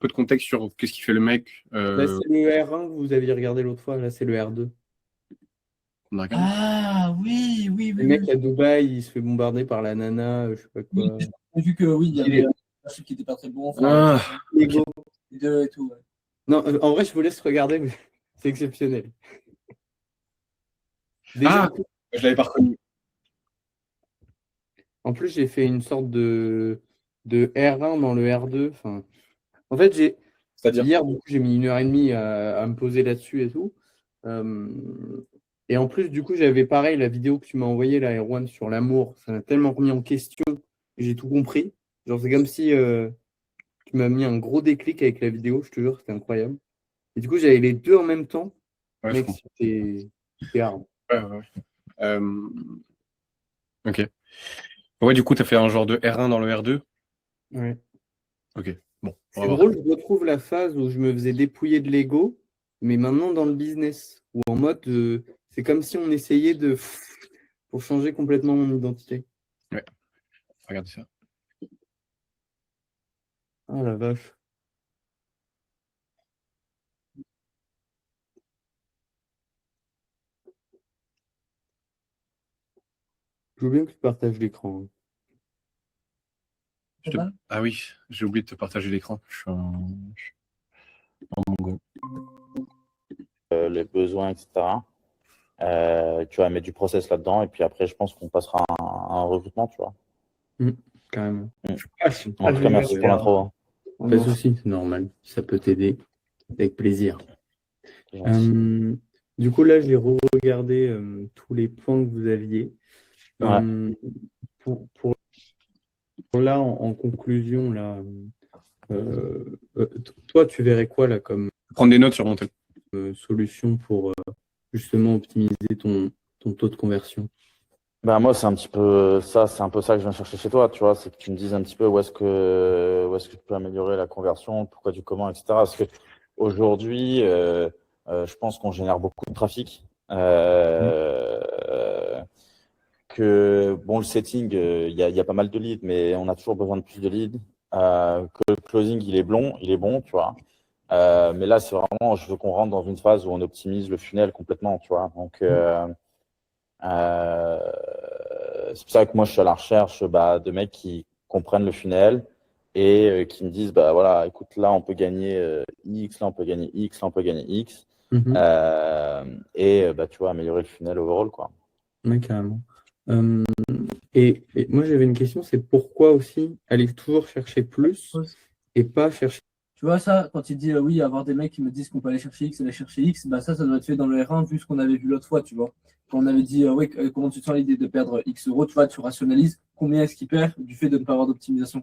peu de contexte sur qu'est-ce qu'il fait le mec. Là, c'est le R1 que vous aviez regardé l'autre fois. Là, c'est le R2. On a regardé. Ah oui, oui, Le oui, mec oui. à Dubaï, il se fait bombarder par la nana, je sais pas Oui, quoi. j'ai vu que oui, il y Il avait est- un truc qui était pas très bon, enfin, avec Ah, ok. Lego. les deux et tout. Ouais. Non, en vrai, je vous laisse regarder, mais c'est exceptionnel. Déjà, Ah, je l'avais pas reconnu. en plus, j'ai fait une sorte de R1 dans le R2. Enfin, en fait, C'est-à-dire. hier, du coup, j'ai mis 1 heure et demie à me poser là-dessus et tout. Euh, et en plus, du coup, j'avais pareil, la vidéo que tu m'as envoyée, là, Erwan, sur l'amour. Ça m'a tellement remis en question que j'ai tout compris. Genre, c'est comme si tu m'as mis un gros déclic avec la vidéo, je te jure, c'était incroyable. Et du coup, j'avais les deux en même temps. Ouais, je Mec, comprends. c'était hard. Ouais, ouais, ouais. Euh, ok. Ouais, du coup, tu as fait un genre de R1 dans le R2. Ouais. Ok. Bon, on va C'est voir. drôle, je retrouve la phase où je me faisais dépouiller de l'ego, mais maintenant dans le business, où en mode, c'est comme si on essayait de pour changer complètement mon identité. Ouais, regardez ça. Ah la vache. Je veux bien que tu partages l'écran. Je te- Ah oui, j'ai oublié de te partager l'écran. Je suis en Mongo. Les besoins, etc. Tu vas mettre du process là-dedans et puis après, je pense qu'on passera à un recrutement, tu vois. Carrément. Mm. Ah, En tout cas, merci pour l'intro. Hein. pas de souci, c'est normal. Si ça peut t'aider, avec plaisir. C'est gentil. Du coup, là, j'ai regardé tous les points que vous aviez. Ouais. Pour là, en conclusion, là, toi, tu verrais quoi là comme Prendre des notes sur mon téléphone. solution pour justement optimiser ton taux de conversion? Ben moi, c'est un petit peu ça, c'est un peu ça que je viens chercher chez toi, tu vois, c'est que tu me dises un petit peu où est-ce que tu peux améliorer la conversion, pourquoi du comment, etc. Parce que aujourd'hui, je pense qu'on génère beaucoup de trafic. Que bon, le setting, il y a pas mal de leads, mais on a toujours besoin de plus de leads. Que le closing, il est bon, tu vois. Mais là, c'est vraiment, je veux qu'on rentre dans une phase où on optimise le funnel complètement, tu vois. Donc, c'est pour ça que moi, je suis à la recherche de mecs qui comprennent le funnel et qui me disent, bah voilà, écoute, là, on peut gagner X, là, on peut gagner X, là, on peut gagner X. Mhm. Tu vois, améliorer le funnel overall, quoi. Ouais, carrément. Euh, et moi, j'avais une question, c'est pourquoi aussi aller toujours chercher plus et pas chercher. Tu vois, ça, quand il dit oui, avoir des mecs qui me disent qu'on peut aller chercher X, aller chercher X, bah ça doit être fait dans le R1 vu ce qu'on avait vu l'autre fois, tu vois. Quand on avait dit oui, comment tu te sens l'idée de perdre X euros, tu vois, tu rationalises combien est-ce qu'il perd du fait de ne pas avoir d'optimisation.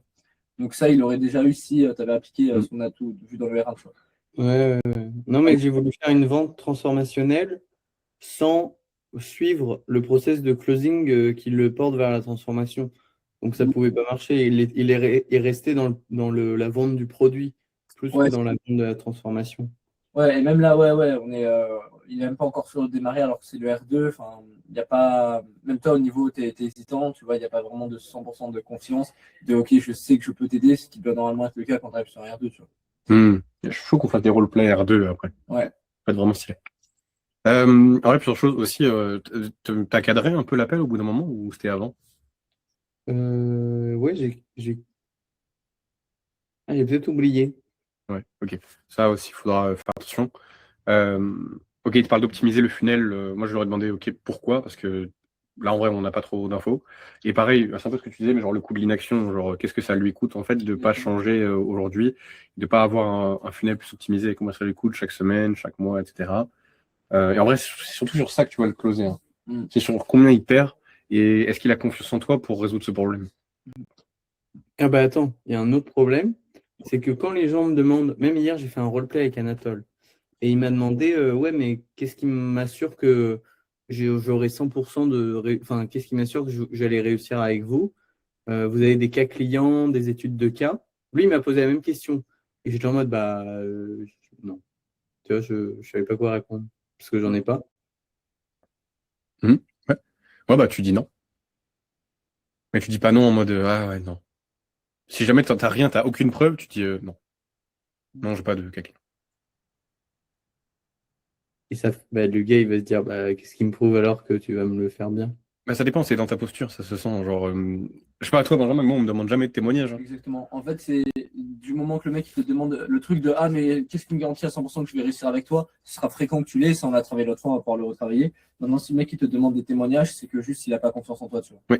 Donc ça, il aurait déjà eu si tu avais appliqué ce qu'on a tout vu dans le R1, tu vois. Ouais. Non, mais j'ai voulu faire une vente transformationnelle sans suivre le process de closing qui le porte vers la transformation. Donc ça pouvait pas marcher. Il est resté la vente du produit plus que Ouais, dans la vente de la transformation. ouais, et même là, ouais, il n'est même pas encore sur le démarrer alors que c'est le R2. Enfin, il n'y a pas, même toi au niveau, tu es hésitant, tu vois, il n'y a pas vraiment de 100% de confiance, de ok, je sais que je peux t'aider, ce qui doit normalement être le cas quand tu arrives sur un R2, tu vois. Il faut qu'on fasse des roleplay R2 après. Ouais. Ça va être vraiment stylé. Ouais, plusieurs choses aussi. T'as cadré un peu l'appel au bout d'un moment ou c'était avant? Ouais, j'ai peut-être oublié. Ouais, ok. Ça aussi, il faudra faire attention. Ok, il te parle d'optimiser le funnel. Moi, je leur ai demandé, ok, pourquoi? Parce que là, en vrai, on n'a pas trop d'infos. Et pareil, c'est un peu ce que tu disais, mais genre le coût de l'inaction, genre qu'est-ce que ça lui coûte en fait de pas changer aujourd'hui, de pas avoir un funnel plus optimisé, et comment ça lui coûte chaque semaine, chaque mois, etc. Et en vrai, c'est surtout sur ça que tu vas le closer. Hein. C'est sur combien il perd et est-ce qu'il a confiance en toi pour résoudre ce problème. Ah bah attends, il y a un autre problème, c'est que quand les gens me demandent, même hier j'ai fait un roleplay avec Anatole, et il m'a demandé, ouais mais qu'est-ce qui m'assure que j'aurai 100% enfin qu'est-ce qui m'assure que j'allais réussir avec vous? Vous avez des cas clients, des études de cas? Lui il m'a posé la même question, et j'étais en mode bah non, tu vois, je ne savais pas quoi répondre, parce que j'en ai pas. Ouais. Ouais, bah tu dis non. Mais tu dis pas non en mode ah ouais, non. Si jamais t'as rien, t'as aucune preuve, tu dis non. Non, j'ai pas de cas client. Et ça, le gars, il va se dire, qu'est-ce qui me prouve alors que tu vas me le faire bien? Bah, ça dépend, c'est dans ta posture, ça se sent. Genre, je sais pas, à toi, Benjamin, moi, on me demande jamais de témoignage. Hein. Exactement. En fait, c'est du moment que le mec il te demande le truc de ah, mais qu'est-ce qui me garantit à 100% que je vais réussir avec toi? Ce sera fréquent que tu l'aies, ça on a travaillé l'autre fois, on va pouvoir le retravailler. Maintenant, si le mec il te demande des témoignages, c'est que juste il a pas confiance en toi, tu vois.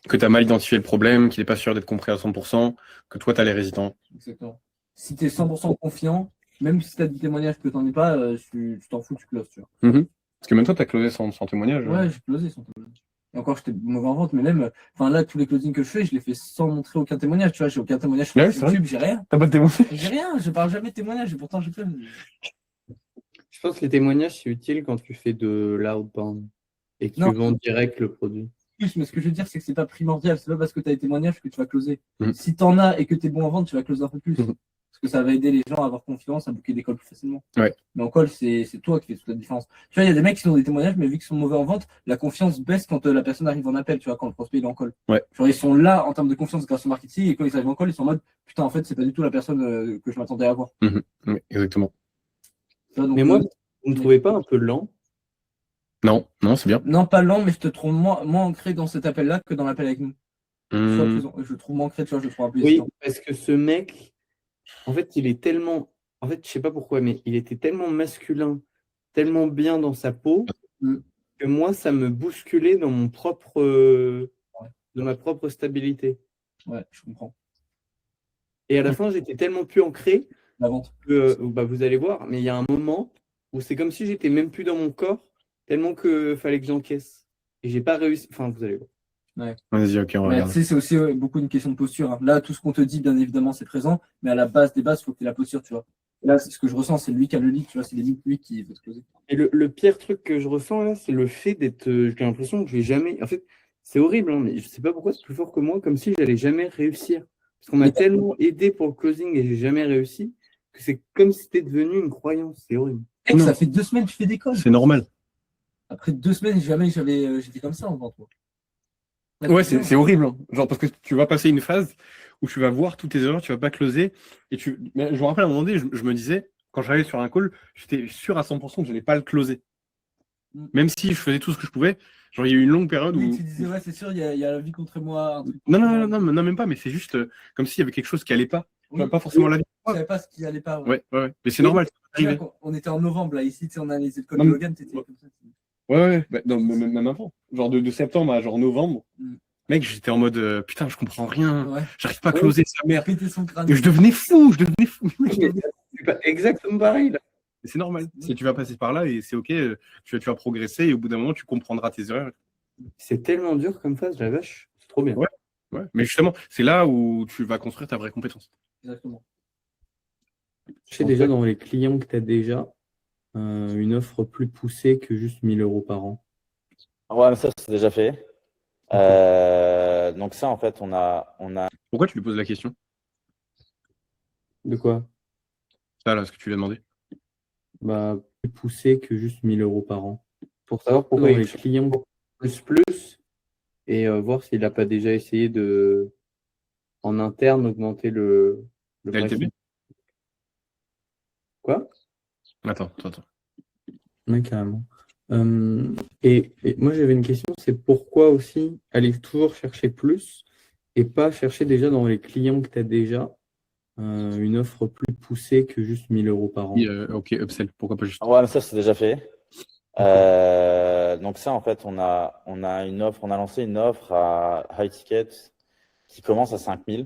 Que tu as mal identifié le problème, qu'il n'est pas sûr d'être compris à 100%, que toi, tu as les résidents. Exactement. Si tu es 100% confiant, même si tu as des témoignages que tu n'en es pas, tu t'en fous, tu closes, tu vois. Parce que même toi, tu as closé sans témoignage. Ouais, j'ai closé sans témoignage. Et encore, j'étais mauvais en vente, mais même, enfin là, tous les closings que je fais, je les fais sans montrer aucun témoignage, tu vois. J'ai aucun témoignage sur Ouais, c'est YouTube, j'ai rien. T'as pas de témoignage? J'ai rien, je parle jamais de témoignage, et pourtant j'ai close. Je pense que les témoignages, c'est utile quand tu fais de l'outbound et que Non. tu vends direct le produit. Plus, mais ce que je veux dire, c'est que c'est pas primordial. C'est pas parce que tu as des témoignages que tu vas closer. Mhm. Si tu en as et que tu es bon en vente, tu vas closer un peu plus. Mhm. Parce que ça va aider les gens à avoir confiance, à booker des calls plus facilement. Ouais. Mais en call, c'est toi qui fais toute la différence. Tu vois, il y a des mecs qui ont des témoignages, mais vu qu'ils sont mauvais en vente, la confiance baisse quand la personne arrive en appel, tu vois, quand le prospect il est en call. Ouais. Genre, ils sont là en termes de confiance grâce au marketing, et quand ils arrivent en call, ils sont en mode putain, en fait, c'est pas du tout la personne que je m'attendais à avoir. Oui, exactement. Tu vois, donc, Mais moi, vous ne trouvez pas un peu lent? Non, c'est bien. non, pas lent, mais je te trouve moins ancré dans cet appel-là que dans l'appel avec nous. Je trouve moins ancré, tu vois, je le trouve un peu Oui, hésitant. parce que ce mec, en fait, il est tellement. En fait, je sais pas pourquoi, mais il était tellement masculin, tellement bien dans sa peau, que moi, ça me bousculait dans mon propre. Dans ma propre stabilité. Ouais, je comprends. Et à la fin, j'étais tellement plus ancré La vente. que vous allez voir, mais il y a un moment où c'est comme si j'étais même plus dans mon corps, tellement que fallait que j'encaisse. Et j'ai pas réussi. Enfin, vous allez voir. Ouais. Vas-y, ok, on Mais regarde. tu sais, c'est aussi beaucoup une question de posture. Hein. Là, tout ce qu'on te dit, bien évidemment, c'est présent, mais à la base des bases, il faut que tu aies la posture, tu vois. Là, c'est ce que je ressens, c'est lui qui a le lead, tu vois, c'est lui qui veut te closer. Et le pire truc que je ressens là, c'est le fait d'être. J'ai l'impression que je vais jamais. En fait, c'est horrible, hein, mais je sais pas pourquoi c'est plus fort que moi, comme si j'allais jamais réussir. Parce qu'on m'a tellement aidé pour le closing et j'ai jamais réussi, que c'est comme si c'était devenu une croyance. C'est horrible. Mec, ça fait 2 semaines que tu fais des calls. C'est normal. Après 2 semaines, jamais j'étais comme ça en vente, moi. Ouais, c'est horrible. Hein. Genre, parce que tu vas passer une phase où tu vas voir toutes tes erreurs, tu vas pas closer. Mais je me rappelle à un moment donné, je me disais, quand j'arrivais sur un call, j'étais sûr à 100% que je n'allais pas le closer. Même si je faisais tout ce que je pouvais. Genre, il y a eu une longue période Oui, où. tu disais, ouais, c'est sûr, il y a la vie contre moi. Un truc Non, même pas, mais c'est juste comme s'il y avait quelque chose qui allait pas. Oui, pas forcément la vie. je savais pas ce qui allait pas. Ouais. Mais c'est normal. On était en novembre, là, ici, on a analysé le code Non, de mais- Logan, t'étais comme ça. Ouais. Non, même avant. Genre de septembre à genre novembre. Mec, j'étais en mode putain, je comprends rien. Ouais. J'arrive pas à closer sa mère. Péter son crâne. Je devenais fou. C'est pas exactement pareil là. C'est normal. Si tu vas passer par là et c'est ok, tu vas progresser et au bout d'un moment, tu comprendras tes erreurs. C'est tellement dur comme phase, la vache. C'est trop bien. Ouais. Mais justement, c'est là où tu vas construire ta vraie compétence. Exactement. Je sais déjà dans les clients que tu as déjà une offre plus poussée que juste 1 000 € par an. Ouais, mais ça, c'est déjà fait. Donc ça, en fait, on a... Pourquoi tu lui poses la question? De quoi? Ça, là, ce que tu lui as demandé. Plus poussé que juste 1 000 € par an. Pour savoir pourquoi les clients plus et voir s'il n'a pas déjà essayé de, en interne, augmenter le LTV. Quoi? Attends. Oui, carrément. Et moi, j'avais une question, c'est pourquoi aussi aller toujours chercher plus et pas chercher déjà dans les clients que tu as déjà une offre plus poussée que juste 1 000 € par an. Oui, ok, upsell, pourquoi pas juste. Ouais, mais ça, c'est déjà fait. Donc ça, en fait, on a une offre, on a lancé une offre à high ticket qui commence à 5 000.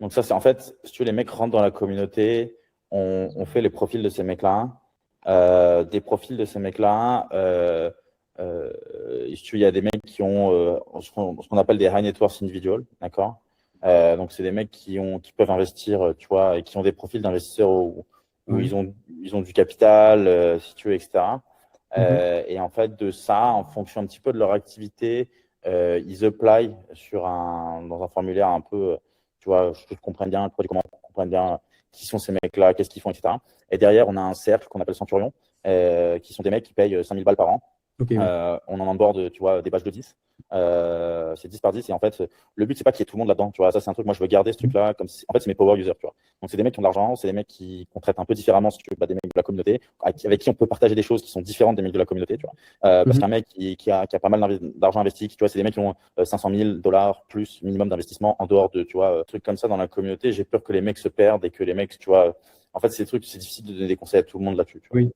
Donc ça, c'est en fait, si tu veux, les mecs rentrent dans la communauté, on fait les profils de ces mecs-là. Des profils de ces mecs-là, si tu veux, il y a des mecs qui ont ce qu'on appelle des high net worth individuals, d'accord? Donc c'est des mecs qui peuvent investir, tu vois, et qui ont des profils d'investisseurs où ils ont du capital, si tu veux, etc. Et en fait, de ça, en fonction un petit peu de leur activité, ils apply dans un formulaire un peu, tu vois, que je comprenne bien le produit, comment on comprenne bien qui sont ces mecs-là, qu'est-ce qu'ils font, etc. Et derrière, on a un cercle qu'on appelle Centurion, qui sont des mecs qui payent 5 000 balles par an Ok, ouais. On en onboard, tu vois, des pages de 10. C'est 10 par 10. Et en fait, le but, c'est pas qu'il y ait tout le monde là-dedans. Tu vois, ça, c'est un truc, moi, je veux garder ce truc-là. En fait, c'est mes power users. Tu vois. Donc, c'est des mecs qui ont de l'argent, c'est des mecs qu'on traite un peu différemment, si tu veux, des mecs de la communauté, avec qui on peut partager des choses qui sont différentes des mecs de la communauté. Tu vois. Parce qu'un mec qui a pas mal d'argent investi, tu vois, c'est des mecs qui ont 500 000 $ plus minimum d'investissement en dehors de, tu vois, trucs comme ça dans la communauté. J'ai peur que les mecs se perdent et que les mecs, tu vois, en fait, ces trucs, c'est difficile de donner des conseils à tout le monde là-dessus. Tu vois. Oui,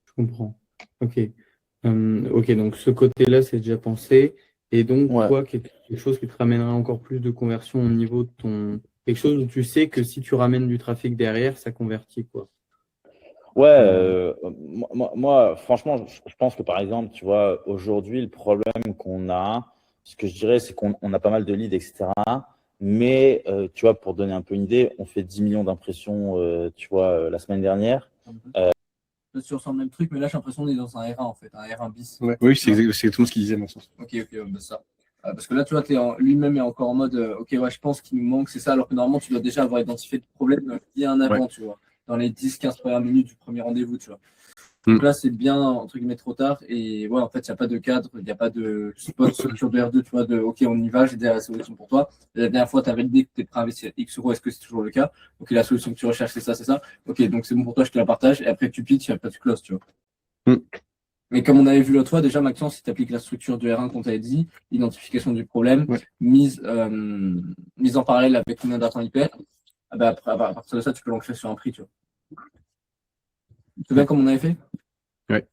je comprends. Ok. Ok, donc ce côté-là, c'est déjà pensé. Et donc, Ouais. toi, quelque chose qui te ramènera encore plus de conversion au niveau de ton. Quelque chose où tu sais que si tu ramènes du trafic derrière, ça convertit, quoi. Ouais, moi, franchement, je pense que par exemple, tu vois, aujourd'hui, le problème qu'on a, ce que je dirais, c'est qu'on a pas mal de leads, etc. Mais, tu vois, pour donner un peu une idée, on fait 10 millions d'impressions, tu vois, la semaine dernière. Sur le même truc, mais là j'ai l'impression qu'on est dans un R1 en fait, un R1 bis. Ouais. Oui, c'est exactement ce qu'il disait, mon sens. Ok, bah ça. Parce que là, tu vois, lui-même est encore en mode, ok, ouais, je pense qu'il nous manque, c'est ça, alors que normalement, tu dois déjà avoir identifié le problème bien avant, tu vois, dans les 10-15 premières minutes du premier rendez-vous, tu vois. Donc là, c'est bien, entre guillemets, trop tard. Et ouais, en fait, il n'y a pas de cadre, il n'y a pas de structure de R2, tu vois, ok, on y va, j'ai déjà la solution pour toi. La dernière fois, tu avais dit que tu es prêt à investir X euros, est-ce que c'est toujours le cas? Ok, la solution que tu recherches, c'est ça, c'est ça. Ok, donc c'est bon pour toi, je te la partage. Et après, tu pitches et après, tu closes, tu vois. Mais comme on avait vu l'autre fois, déjà, Maxence, si tu appliques la structure du R1 qu'on t'avait dit, identification du problème, mise en parallèle avec combien d'attentes il perd, à partir de ça, tu peux l'ancrer sur un prix, tu vois. C'est bien comme on avait fait? Ouais.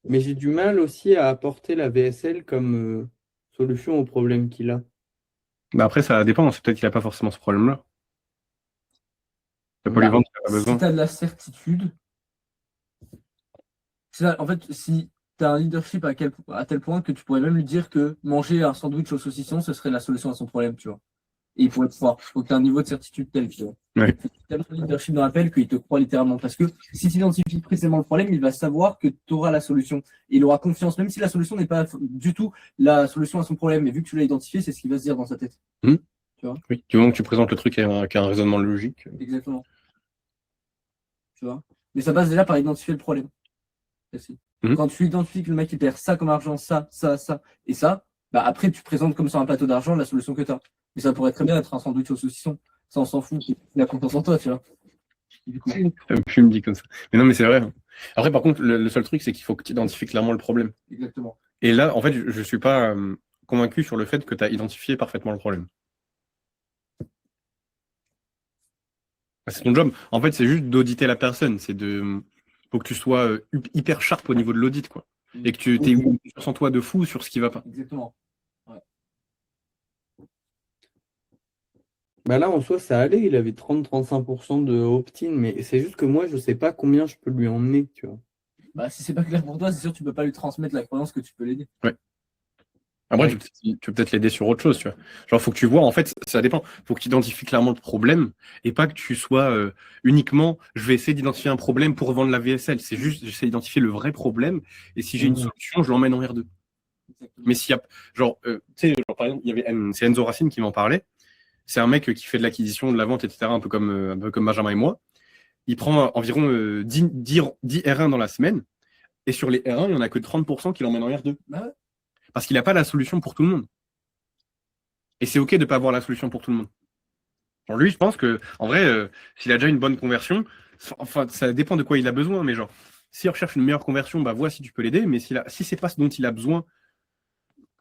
Mais j'ai du mal aussi à apporter la VSL comme solution au problème qu'il a. Bah après, ça dépend. C'est peut-être qu'il n'a pas forcément ce problème-là. Tu vas pas lui vendre, tu n'as pas besoin. Si tu as de la certitude, en fait, si tu as un leadership à tel point que tu pourrais même lui dire que manger un sandwich au saucisson, ce serait la solution à son problème, tu vois. Et il pourrait te croire. Il faut que tu aies un niveau de certitude tel, tu vois. Ouais. Tu as tellement de leadership dans l'appel qu'il te croit littéralement. Parce que si tu identifies précisément le problème, il va savoir que tu auras la solution. Et il aura confiance, même si la solution n'est pas du tout la solution à son problème. Mais vu que tu l'as identifié, c'est ce qu'il va se dire dans sa tête. Tu vois? Oui, du moment que tu présentes le truc avec un raisonnement logique. Exactement. Tu vois? Mais ça passe déjà par identifier le problème. Quand tu identifies que le mec il perd ça comme argent, ça et ça, bah après tu présentes comme sur un plateau d'argent la solution que tu as. Mais ça pourrait très bien être un sandwich au saucisson. Ça, on s'en fout. Il a confiance en toi, tu vois. Du coup, Puis me dit comme ça. Mais non, mais c'est vrai. Après, par contre, le seul truc, c'est qu'il faut que tu identifies clairement le problème. exactement. Et là, en fait, je suis pas convaincu sur le fait que tu as identifié parfaitement le problème. C'est ton job. En fait, c'est juste d'auditer la personne. Faut que tu sois hyper sharp au niveau de l'audit, quoi. Et que tu aies une confiance en toi de fou sur ce qui va pas. Exactement. Bah là, en soi, ça allait. Il avait 30-35% de opt-in, mais c'est juste que moi, je sais pas combien je peux lui emmener, tu vois. Bah, si c'est pas clair pour toi, c'est sûr que tu peux pas lui transmettre la croyance que tu peux l'aider. Ouais. Après, Ouais. tu peux peut-être l'aider sur autre chose, tu vois. Genre, faut que tu vois, en fait, ça dépend. Faut que tu identifies clairement le problème et pas que tu sois uniquement, je vais essayer d'identifier un problème pour vendre la VSL. C'est juste, j'essaie d'identifier le vrai problème et si j'ai une solution, je l'emmène en R2. Exactement. Mais s'il y a, genre, tu sais, par exemple, c'est Enzo Racine qui m'en parlait. C'est un mec qui fait de l'acquisition, de la vente, etc., un peu comme Benjamin et moi. Il prend environ 10 R1 dans la semaine et sur les R1, il n'y en a que 30% qui l'emmènent en R2. Bah ouais. Parce qu'il n'a pas la solution pour tout le monde. Et c'est OK de ne pas avoir la solution pour tout le monde. Alors lui, je pense que, en vrai, s'il a déjà une bonne conversion, enfin, ça dépend de quoi il a besoin, mais genre, s'il recherche une meilleure conversion, bah vois si tu peux l'aider, mais si c'est pas ce dont il a besoin,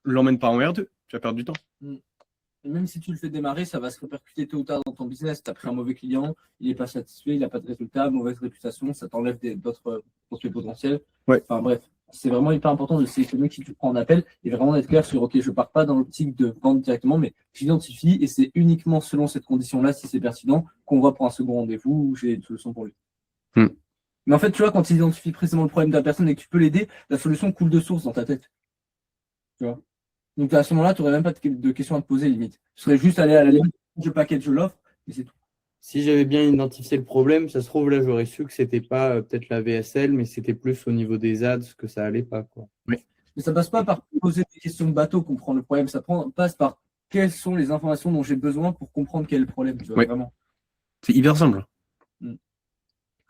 l'emmène pas en R2, tu vas perdre du temps. Et même si tu le fais démarrer, ça va se répercuter tôt ou tard dans ton business. Tu as pris un mauvais client, il n'est pas satisfait, il n'a pas de résultat, mauvaise réputation, ça t'enlève d'autres prospects potentiels. Ouais. Enfin bref, c'est vraiment hyper important de sélectionner qui tu prends en appel et vraiment d'être clair sur ok, je pars pas dans l'optique de vendre directement, mais j'identifie et c'est uniquement selon cette condition-là, si c'est pertinent, qu'on va pour un second rendez-vous ou j'ai une solution pour lui. Mais en fait, tu vois, quand tu identifies précisément le problème de la personne et que tu peux l'aider, la solution coule de source dans ta tête. Tu vois. Donc à ce moment-là, tu n'aurais même pas de questions à te poser limite. Tu serais juste allé à la limite, je package l'offre, et c'est tout. Si j'avais bien identifié le problème, ça se trouve, là, j'aurais su que c'était pas peut-être la VSL, mais c'était plus au niveau des ads que ça allait pas, quoi. Oui. Mais ça passe pas par poser des questions bateau, comprendre le problème. Ça passe par quelles sont les informations dont j'ai besoin pour comprendre quel est le problème. Tu vois, Ouais. vraiment. C'est hyper simple.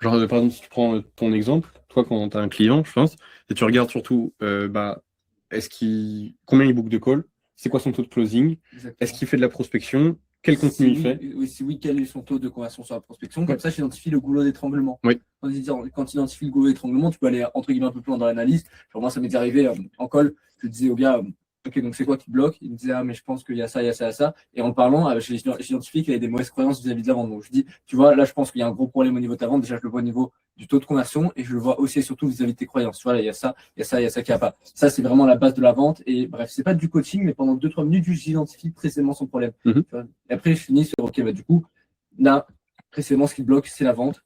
Genre, par exemple, si tu prends ton exemple, toi, quand tu as un client, je pense, et tu regardes surtout combien il book de call, c'est quoi son taux de closing, Exactement. est-ce qu'il fait de la prospection, quel contenu il fait. Oui, si oui, quel est son taux de conversion sur la prospection? Comme Ouais. ça, j'identifie le goulot d'étranglement. Oui. Quand tu identifies le goulot d'étranglement, tu peux aller entre guillemets un peu plus loin dans l'analyse. Genre, moi, ça m'est déjà arrivé en call, je disais au gars, ok, donc c'est quoi qui bloque? Il me disait, ah, mais je pense qu'il y a ça, il y a ça, il y a ça. Et en parlant, j'identifie qu'il y a des mauvaises croyances vis-à-vis de la vente. Donc, je dis, tu vois, là, je pense qu'il y a un gros problème au niveau de ta vente. Déjà, je le vois au niveau du taux de conversion et je le vois aussi et surtout vis-à-vis de tes croyances. Tu vois, là, il y a ça, il y a ça, il y a ça qui a pas. Ça, c'est vraiment la base de la vente. Et bref, c'est pas du coaching, mais pendant 2-3 minutes, j'identifie précisément son problème. Mhm. Tu vois. Et après, je finis sur, ok, bah, du coup, là, précisément, ce qui bloque, c'est la vente.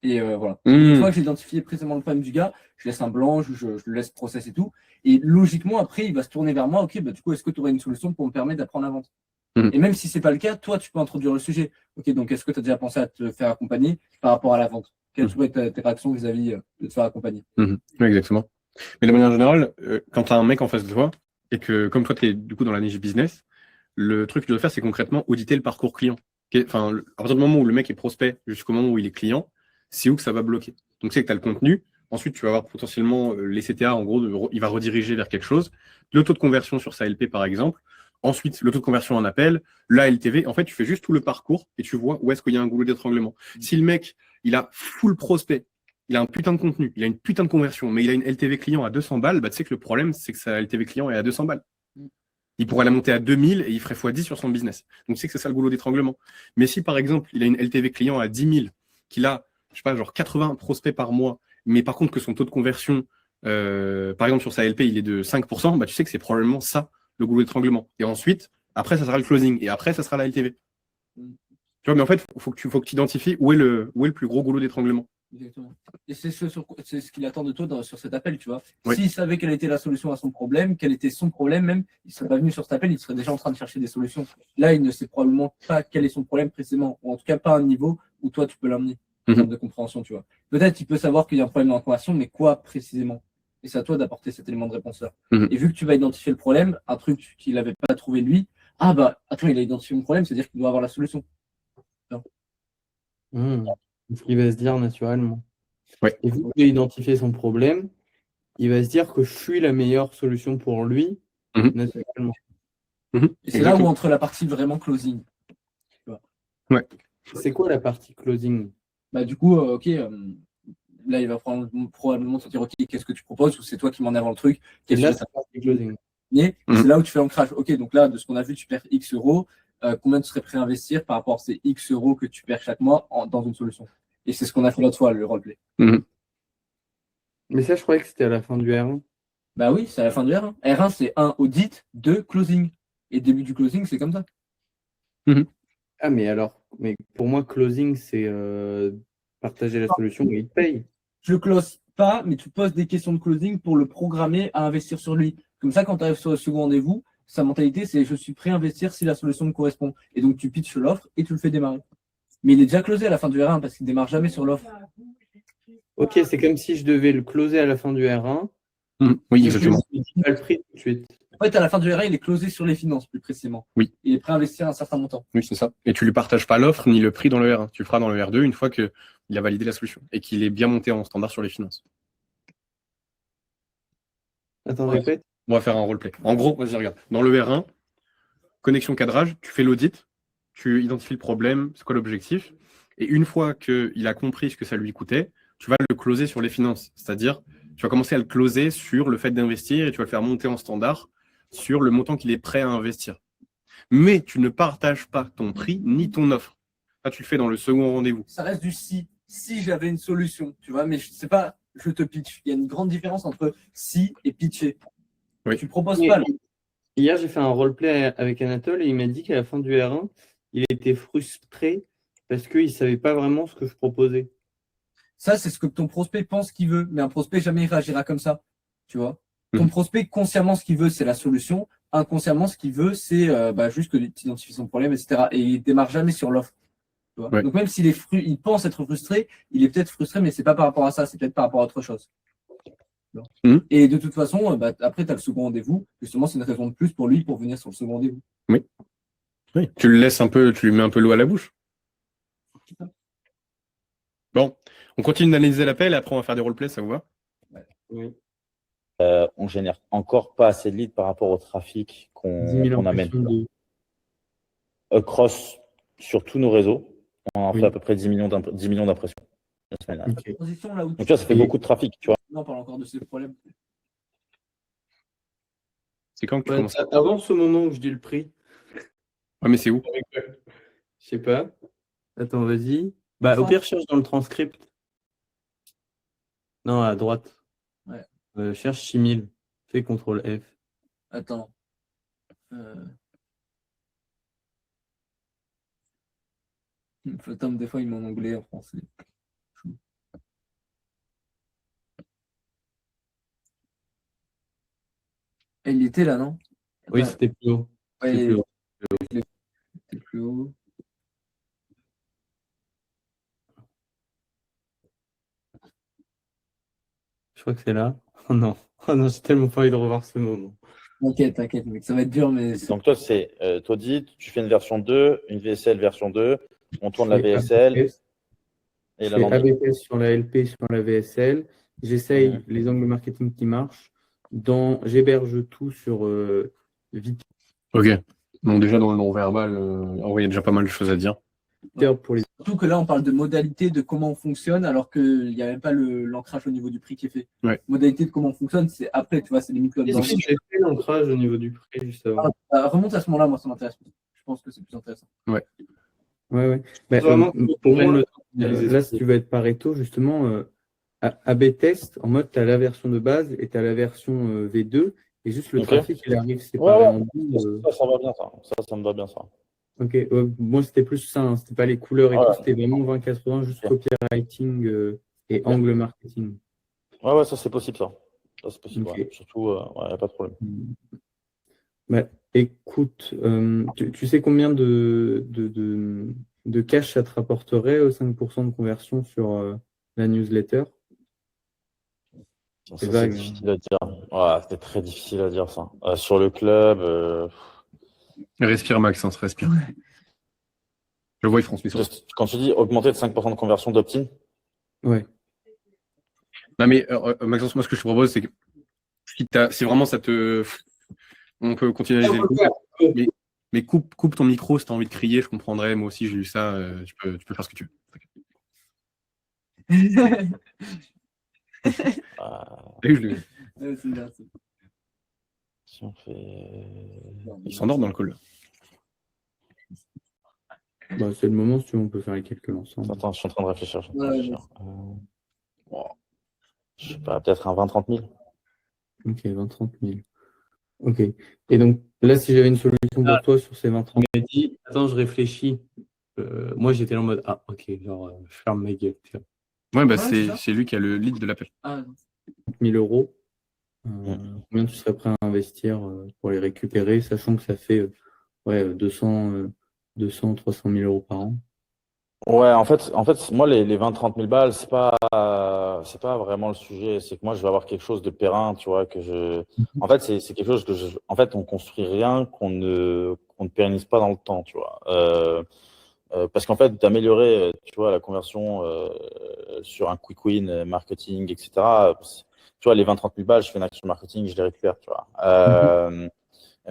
Et voilà. Une fois que j'ai identifié précisément le problème du gars, je laisse un blanc, je le laisse process et tout. Et logiquement, après, il va se tourner vers moi. Ok, bah, du coup, est-ce que tu aurais une solution pour me permettre d'apprendre la vente? Et même si c'est pas le cas, toi, tu peux introduire le sujet. Ok, donc est-ce que tu as déjà pensé à te faire accompagner par rapport à la vente? Quelles seraient tes réactions vis-à-vis de te faire accompagner? Oui, exactement. Mais de manière générale, quand tu as un mec en face de toi, et que comme toi, tu es du coup dans la niche business, le truc que tu dois faire, c'est concrètement auditer le parcours client. Enfin, à partir du moment où le mec est prospect jusqu'au moment où il est client, c'est où que ça va bloquer. Donc, c'est que tu as le contenu. Ensuite, tu vas avoir potentiellement les CTA, en gros, il va rediriger vers quelque chose. Le taux de conversion sur sa LP, par exemple. Ensuite, le taux de conversion en appel, la LTV. En fait, tu fais juste tout le parcours et tu vois où est-ce qu'il y a un goulot d'étranglement. Si le mec, il a full prospect, il a un putain de contenu, il a une putain de conversion, mais il a une LTV client à 200 balles, bah, tu sais que le problème, c'est que sa LTV client est à 200 balles. Il pourrait la monter à 2000 et il ferait x10 sur son business. Donc, c'est que c'est ça le goulot d'étranglement. Mais si, par exemple, il a une LTV client à 10 000, qu'il a, je sais pas, genre 80 prospects par mois, mais par contre que son taux de conversion, par exemple, sur sa LP, il est de 5%, bah, tu sais que c'est probablement ça, le goulot d'étranglement. Et ensuite, après, ça sera le closing. Et après, ça sera la LTV. Tu vois, mais en fait, il faut que tu identifies où est le plus gros goulot d'étranglement. Exactement. Et c'est ce qu'il attend de toi sur cet appel, tu vois. Oui. S'il savait quelle était la solution à son problème, quel était son problème même, il serait pas venu sur cet appel, il serait déjà en train de chercher des solutions. Là, il ne sait probablement pas quel est son problème précisément, ou en tout cas pas à un niveau où toi tu peux l'amener en termes de compréhension, tu vois. Peut-être il peut savoir qu'il y a un problème dans la conversion, mais quoi précisément? Et c'est à toi d'apporter cet élément de réponse là. Et vu que tu vas identifier le problème, un truc qu'il n'avait pas trouvé lui, ah bah attends, il a identifié mon problème, c'est-à-dire qu'il doit avoir la solution. Ce qu'il va se dire naturellement. Ouais. Et vu qu'il a identifié son problème, il va se dire que je suis la meilleure solution pour lui, naturellement. Et c'est là où entre la partie vraiment closing. Ouais. C'est quoi la partie closing? Bah, du coup, ok, là, il va probablement te dire, ok, qu'est-ce que tu proposes, ou c'est toi qui m'en avant le truc. Et là, c'est la partie closing. Et c'est là où tu fais l'ancrage. Ok, donc là, de ce qu'on a vu, tu perds X euros. Combien tu serais prêt à investir par rapport à ces X euros que tu perds chaque mois dans une solution? Et c'est ce qu'on a fait l'autre fois, le roleplay. Mais ça, je croyais que c'était à la fin du R1. Bah oui, c'est à la fin du R1. R1, c'est 1 audit, 2 closing. Et début du closing, c'est comme ça. Ah, mais pour moi, closing, c'est partager la solution et il te paye. Je close pas, mais tu poses des questions de closing pour le programmer à investir sur lui. Comme ça, quand tu arrives sur le second rendez-vous, sa mentalité, c'est je suis prêt à investir si la solution me correspond. Et donc, tu pitches l'offre et tu le fais démarrer. Mais il est déjà closé à la fin du R1 parce qu'il ne démarre jamais sur l'offre. Ok, c'est comme si je devais le closer à la fin du R1. Oui, exactement. Je ne dis pas le prix tout de suite. En fait, à la fin du R1, il est closé sur les finances, plus précisément. Oui. Il est prêt à investir un certain montant. Oui, c'est ça. Et tu lui partages pas l'offre ni le prix dans le R1. Tu le feras dans le R2 une fois qu'il a validé la solution et qu'il est bien monté en standard sur les finances. Attends, répète. On va faire un roleplay. En gros, vas-y, regarde. Dans le R1, connexion cadrage, tu fais l'audit, tu identifies le problème, c'est quoi l'objectif. Et une fois qu'il a compris ce que ça lui coûtait, tu vas le closer sur les finances. C'est-à-dire, tu vas commencer à le closer sur le fait d'investir et tu vas le faire monter en standard sur le montant qu'il est prêt à investir. Mais tu ne partages pas ton prix ni ton offre. Là, tu le fais dans le second rendez-vous. Ça reste du si. Si j'avais une solution, tu vois, mais c'est pas je te pitch. Il y a une grande différence entre si et pitcher. Oui. Tu proposes pas. Là. Hier, j'ai fait un roleplay avec Anatole et il m'a dit qu'à la fin du R1, il était frustré parce qu'il ne savait pas vraiment ce que je proposais. Ça, c'est ce que ton prospect pense qu'il veut, mais un prospect jamais réagira comme ça, tu vois. Ton prospect, consciemment, ce qu'il veut, c'est la solution. Inconsciemment, ce qu'il veut, c'est juste que tu identifies son problème, etc. Et il démarre jamais sur l'offre. Ouais. Donc même s'il il pense être frustré, il est peut-être frustré, mais c'est pas par rapport à ça, c'est peut-être par rapport à autre chose. Et de toute façon, après, tu as le second rendez-vous. Justement, c'est une raison de plus pour lui pour venir sur le second rendez-vous. Oui. Tu le laisses un peu, tu lui mets un peu l'eau à la bouche. Bon, on continue d'analyser l'appel et après on va faire des roleplays, ça vous va? Oui. On génère encore pas assez de leads par rapport au trafic 10 000 qu'on amène. impressions de... Across sur tous nos réseaux, on en Oui. fait à peu près 10 millions d'impressions la semaine dernière. Ok. Transition là où Donc tu vois, ça fait beaucoup de trafic, tu vois. Non, on parle encore de ces problèmes. C'est quand que tu Ouais, commences? avant ce moment où je dis le prix, Ouais, mais c'est où? je sais pas. Attends, vas-y. Bah, au pire, cherche dans le transcript. Non, à droite. Ouais. Cherche 6000. Fais CTRL F. Attends. Attends, des fois, il met en anglais, en français. Et il était là, non? Oui, Attends, c'était plus haut. ouais, C'était plus haut. c'était plus haut. Je crois que c'est là. Oh non. Oh non, j'ai tellement pas envie de revoir ce moment. T'inquiète, mec, ça va être dur, mais Donc toi, c'est Taudit, tu fais une version 2, une VSL version 2, on tourne la Je fais VSL ABS, et je la fais landing. ABS sur la LP, sur la VSL. J'essaye les angles marketing qui marchent. J'héberge tout sur Vite Ok. Bon, déjà dans le non-verbal, il y a déjà pas mal de choses à dire. pour les. surtout que là, on parle de modalité de comment on fonctionne, alors qu'il n'y a même pas l'ancrage au niveau du prix qui est fait. Ouais. Modalité de comment on fonctionne, c'est après, tu vois, c'est limite comme dans J'ai fait l'ancrage au niveau du prix juste avant. remonte à ce moment-là, moi, ça m'intéresse plus. Je pense que c'est plus intéressant. Ouais. Bah, Vraiment, pour moi, le là, si tu veux être Pareto, justement, AB test, en mode, tu as la version de base et tu as la version V2, et juste le Ok. trafic, il arrive séparé Ouais. en deux. Ça va bien, ça. Ça me va bien, ça. Ok, moi, c'était plus ça, hein, c'était pas les couleurs et Ouais. tout, c'était vraiment 20-80, juste Ok. copywriting et angle marketing. Ouais, ça c'est possible, ça. Ça c'est possible, Ok. ouais. Surtout, y a pas de problème. Bah, écoute, tu sais combien de cash ça te rapporterait 5% de conversion sur la newsletter? Ça, C'est c'est vague. difficile à dire. Ouais, c'était très difficile à dire, ça. Sur le club, Respire, Maxence, respire. Je vois, il transmet ça. quand tu dis augmenter de 5% de conversion d'opt-in, Ouais. Non, mais Maxence, moi, ce que je te propose, c'est que si vraiment ça te. On peut continuer à analyser le coup, mais coupe ton micro si tu as envie de crier, je comprendrais. Moi aussi, j'ai eu ça. Tu peux faire ce que tu veux. Et je le- Ouais, c'est bien, c'est- si on fait. Il s'endort dans le call. Bah, c'est le moment, si tu veux, on peut faire les calculs ensemble. Attends, je suis en train de réfléchir. Ouais, Je sais pas, peut-être un 20-30 000. Ok, 20-30 000. Ok. Et donc, là, si j'avais une solution pour toi sur ces 20-30 000, dit, attends, je réfléchis. Moi, j'étais là en mode, ah, ok, genre, je ferme ma gueule. tu vois. Ouais, bah, c'est ça. c'est lui qui a le lead de l'appel. Ah, non. 30 000 euros. Combien tu serais prêt à investir pour les récupérer, sachant que ça fait 200, 300 000 euros par an? Ouais, en fait, moi, les 20-30 000 balles, c'est pas vraiment le sujet. C'est que moi, je vais avoir quelque chose de périn, tu vois, en fait, c'est quelque chose en fait, on construit rien qu'on ne pérennise pas dans le temps, tu vois. Parce qu'en fait, d'améliorer, tu vois, la conversion sur un quick win, marketing, etc. Tu vois, les 20-30 000 balles, je fais une action marketing, je les récupère, tu vois.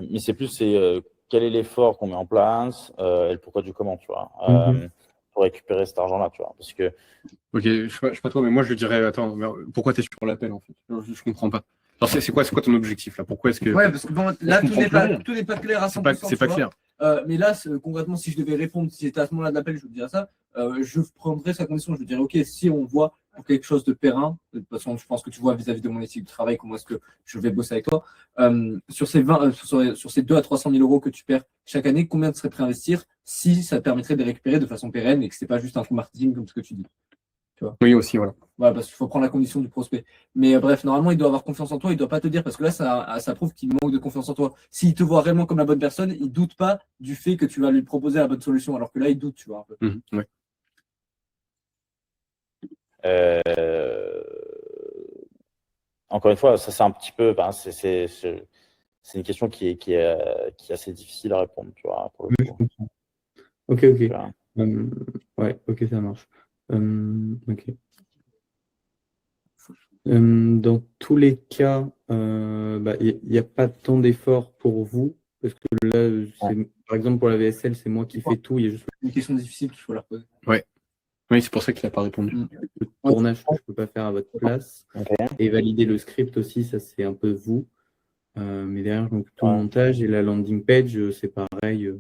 Mais c'est plus, quel est l'effort qu'on met en place et le pourquoi du comment, tu vois, pour récupérer cet argent-là, tu vois. Parce que. Ok, je sais pas toi, mais moi, je dirais, attends, mais pourquoi tu es sur l'appel, en fait? Je comprends pas. Alors, c'est quoi ton objectif, là? Pourquoi est-ce que. Ouais, parce que bon, là, je comprends tout n'est pas clair à 100%. C'est pas clair. Mais là, concrètement, si je devais répondre, si j'étais à ce moment-là de l'appel, je vous dirais ça. Je prendrais sa condition. Je vous dirais, OK, si on voit pour quelque chose de périn, de toute façon, je pense que tu vois vis-à-vis de mon éthique de travail, comment est-ce que je vais bosser avec toi. Sur ces 2 à 300 000 euros que tu perds chaque année, combien tu serais prêt à investir si ça te permettrait de les récupérer de façon pérenne et que c'est pas juste un coup marketing comme ce que tu dis? Oui, aussi, voilà. Voilà, parce qu'il faut prendre la condition du prospect. Mais bref, normalement, il doit avoir confiance en toi, il ne doit pas te dire, parce que là, ça prouve qu'il manque de confiance en toi. S'il te voit réellement comme la bonne personne, il ne doute pas du fait que tu vas lui proposer la bonne solution, alors que là, il doute, tu vois, un peu. Ouais. Encore une fois, ça c'est un petit peu, c'est une question qui est assez difficile à répondre, tu vois, pour le Oui, je coup. comprends. Ok. Tu vois. Ouais, ok, ça marche. Ok. Dans tous les cas, il n'y a pas tant d'efforts pour vous, parce que là, par exemple, pour la VSL, c'est moi qui fais tout. Il y a juste Une question difficile qu'il faut leur poser. Oui, c'est pour ça qu'il n'a pas répondu. le tournage que je ne peux pas faire à votre place. Ok. Et valider le script aussi, ça c'est un peu vous. Mais derrière, je m'occupe tout le montage et la landing page, c'est pareil.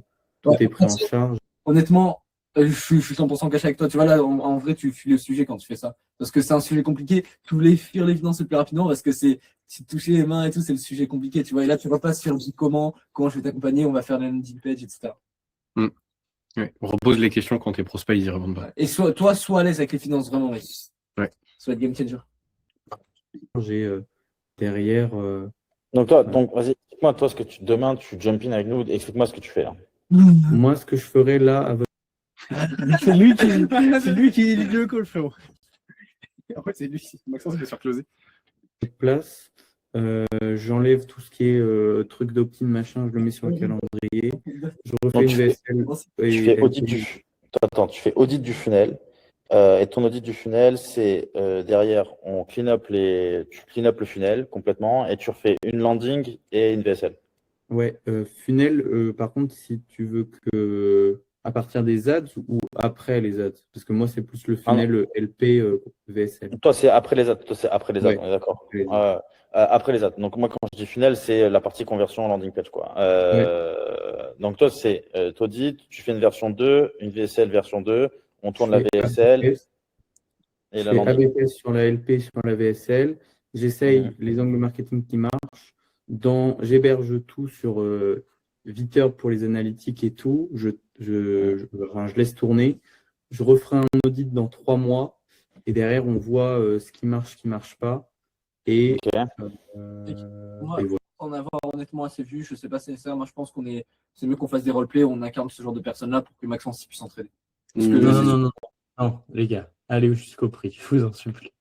Tout est pris en charge. Honnêtement, je suis 100% caché avec toi. Tu vois, là, en vrai, tu fuis le sujet quand tu fais ça. Parce que c'est un sujet compliqué. Tu voulais fuir l'évidence le plus rapidement parce que c'est toucher les mains et tout, c'est le sujet compliqué. Tu vois, et là, tu vas pas sur comment je vais t'accompagner, on va faire la landing page, etc. Ouais. On repose les questions quand tes prospects ils y répondent pas. Et sois à l'aise avec les finances, vraiment, mec. Ouais. Ça va être game changer. J'ai derrière. Donc, toi, vas-y, explique-moi, toi, demain, tu jump in avec nous, explique-moi ce que tu fais là. Moi, ce que je ferais là, à votre C'est lui qui est le call, frérot. En fait, c'est lui. Maxence, il fait se faire closer. place, j'enlève tout ce qui est truc d'opt-in, machin, je le mets sur le calendrier. Je refais Donc, une VSL. Tu fais audit tu fais audit du funnel. Et ton audit du funnel, c'est derrière, tu clean up le funnel complètement et tu refais une landing et une VSL. Ouais, funnel, par contre, si tu veux que à partir des ads ou après les ads, parce que moi, c'est plus le funnel LP VSL. Toi, c'est après les ads. Ouais. On est d'accord. Après les ads. Après les ads. Donc, moi, quand je dis funnel, c'est la partie conversion landing page, quoi. Donc, toi, c'est t'audit, tu fais une version 2, une VSL version 2, on tourne la VSL ABS, et je la fais landing. ABS sur la LP, sur la VSL. J'essaye les angles marketing qui marchent. J'héberge tout sur Viterb pour les analytiques et tout. Enfin, je laisse tourner. Je referai un audit dans 3 mois. Et derrière, on voit ce qui marche pas. Et, Ok. Et voilà. En avoir honnêtement assez vu, je sais pas si c'est nécessaire. Moi, je pense c'est mieux qu'on fasse des roleplays où on incarne ce genre de personnes-là pour que Maxence puisse s'entraider. Non, les gars, allez jusqu'au prix, je vous en supplie.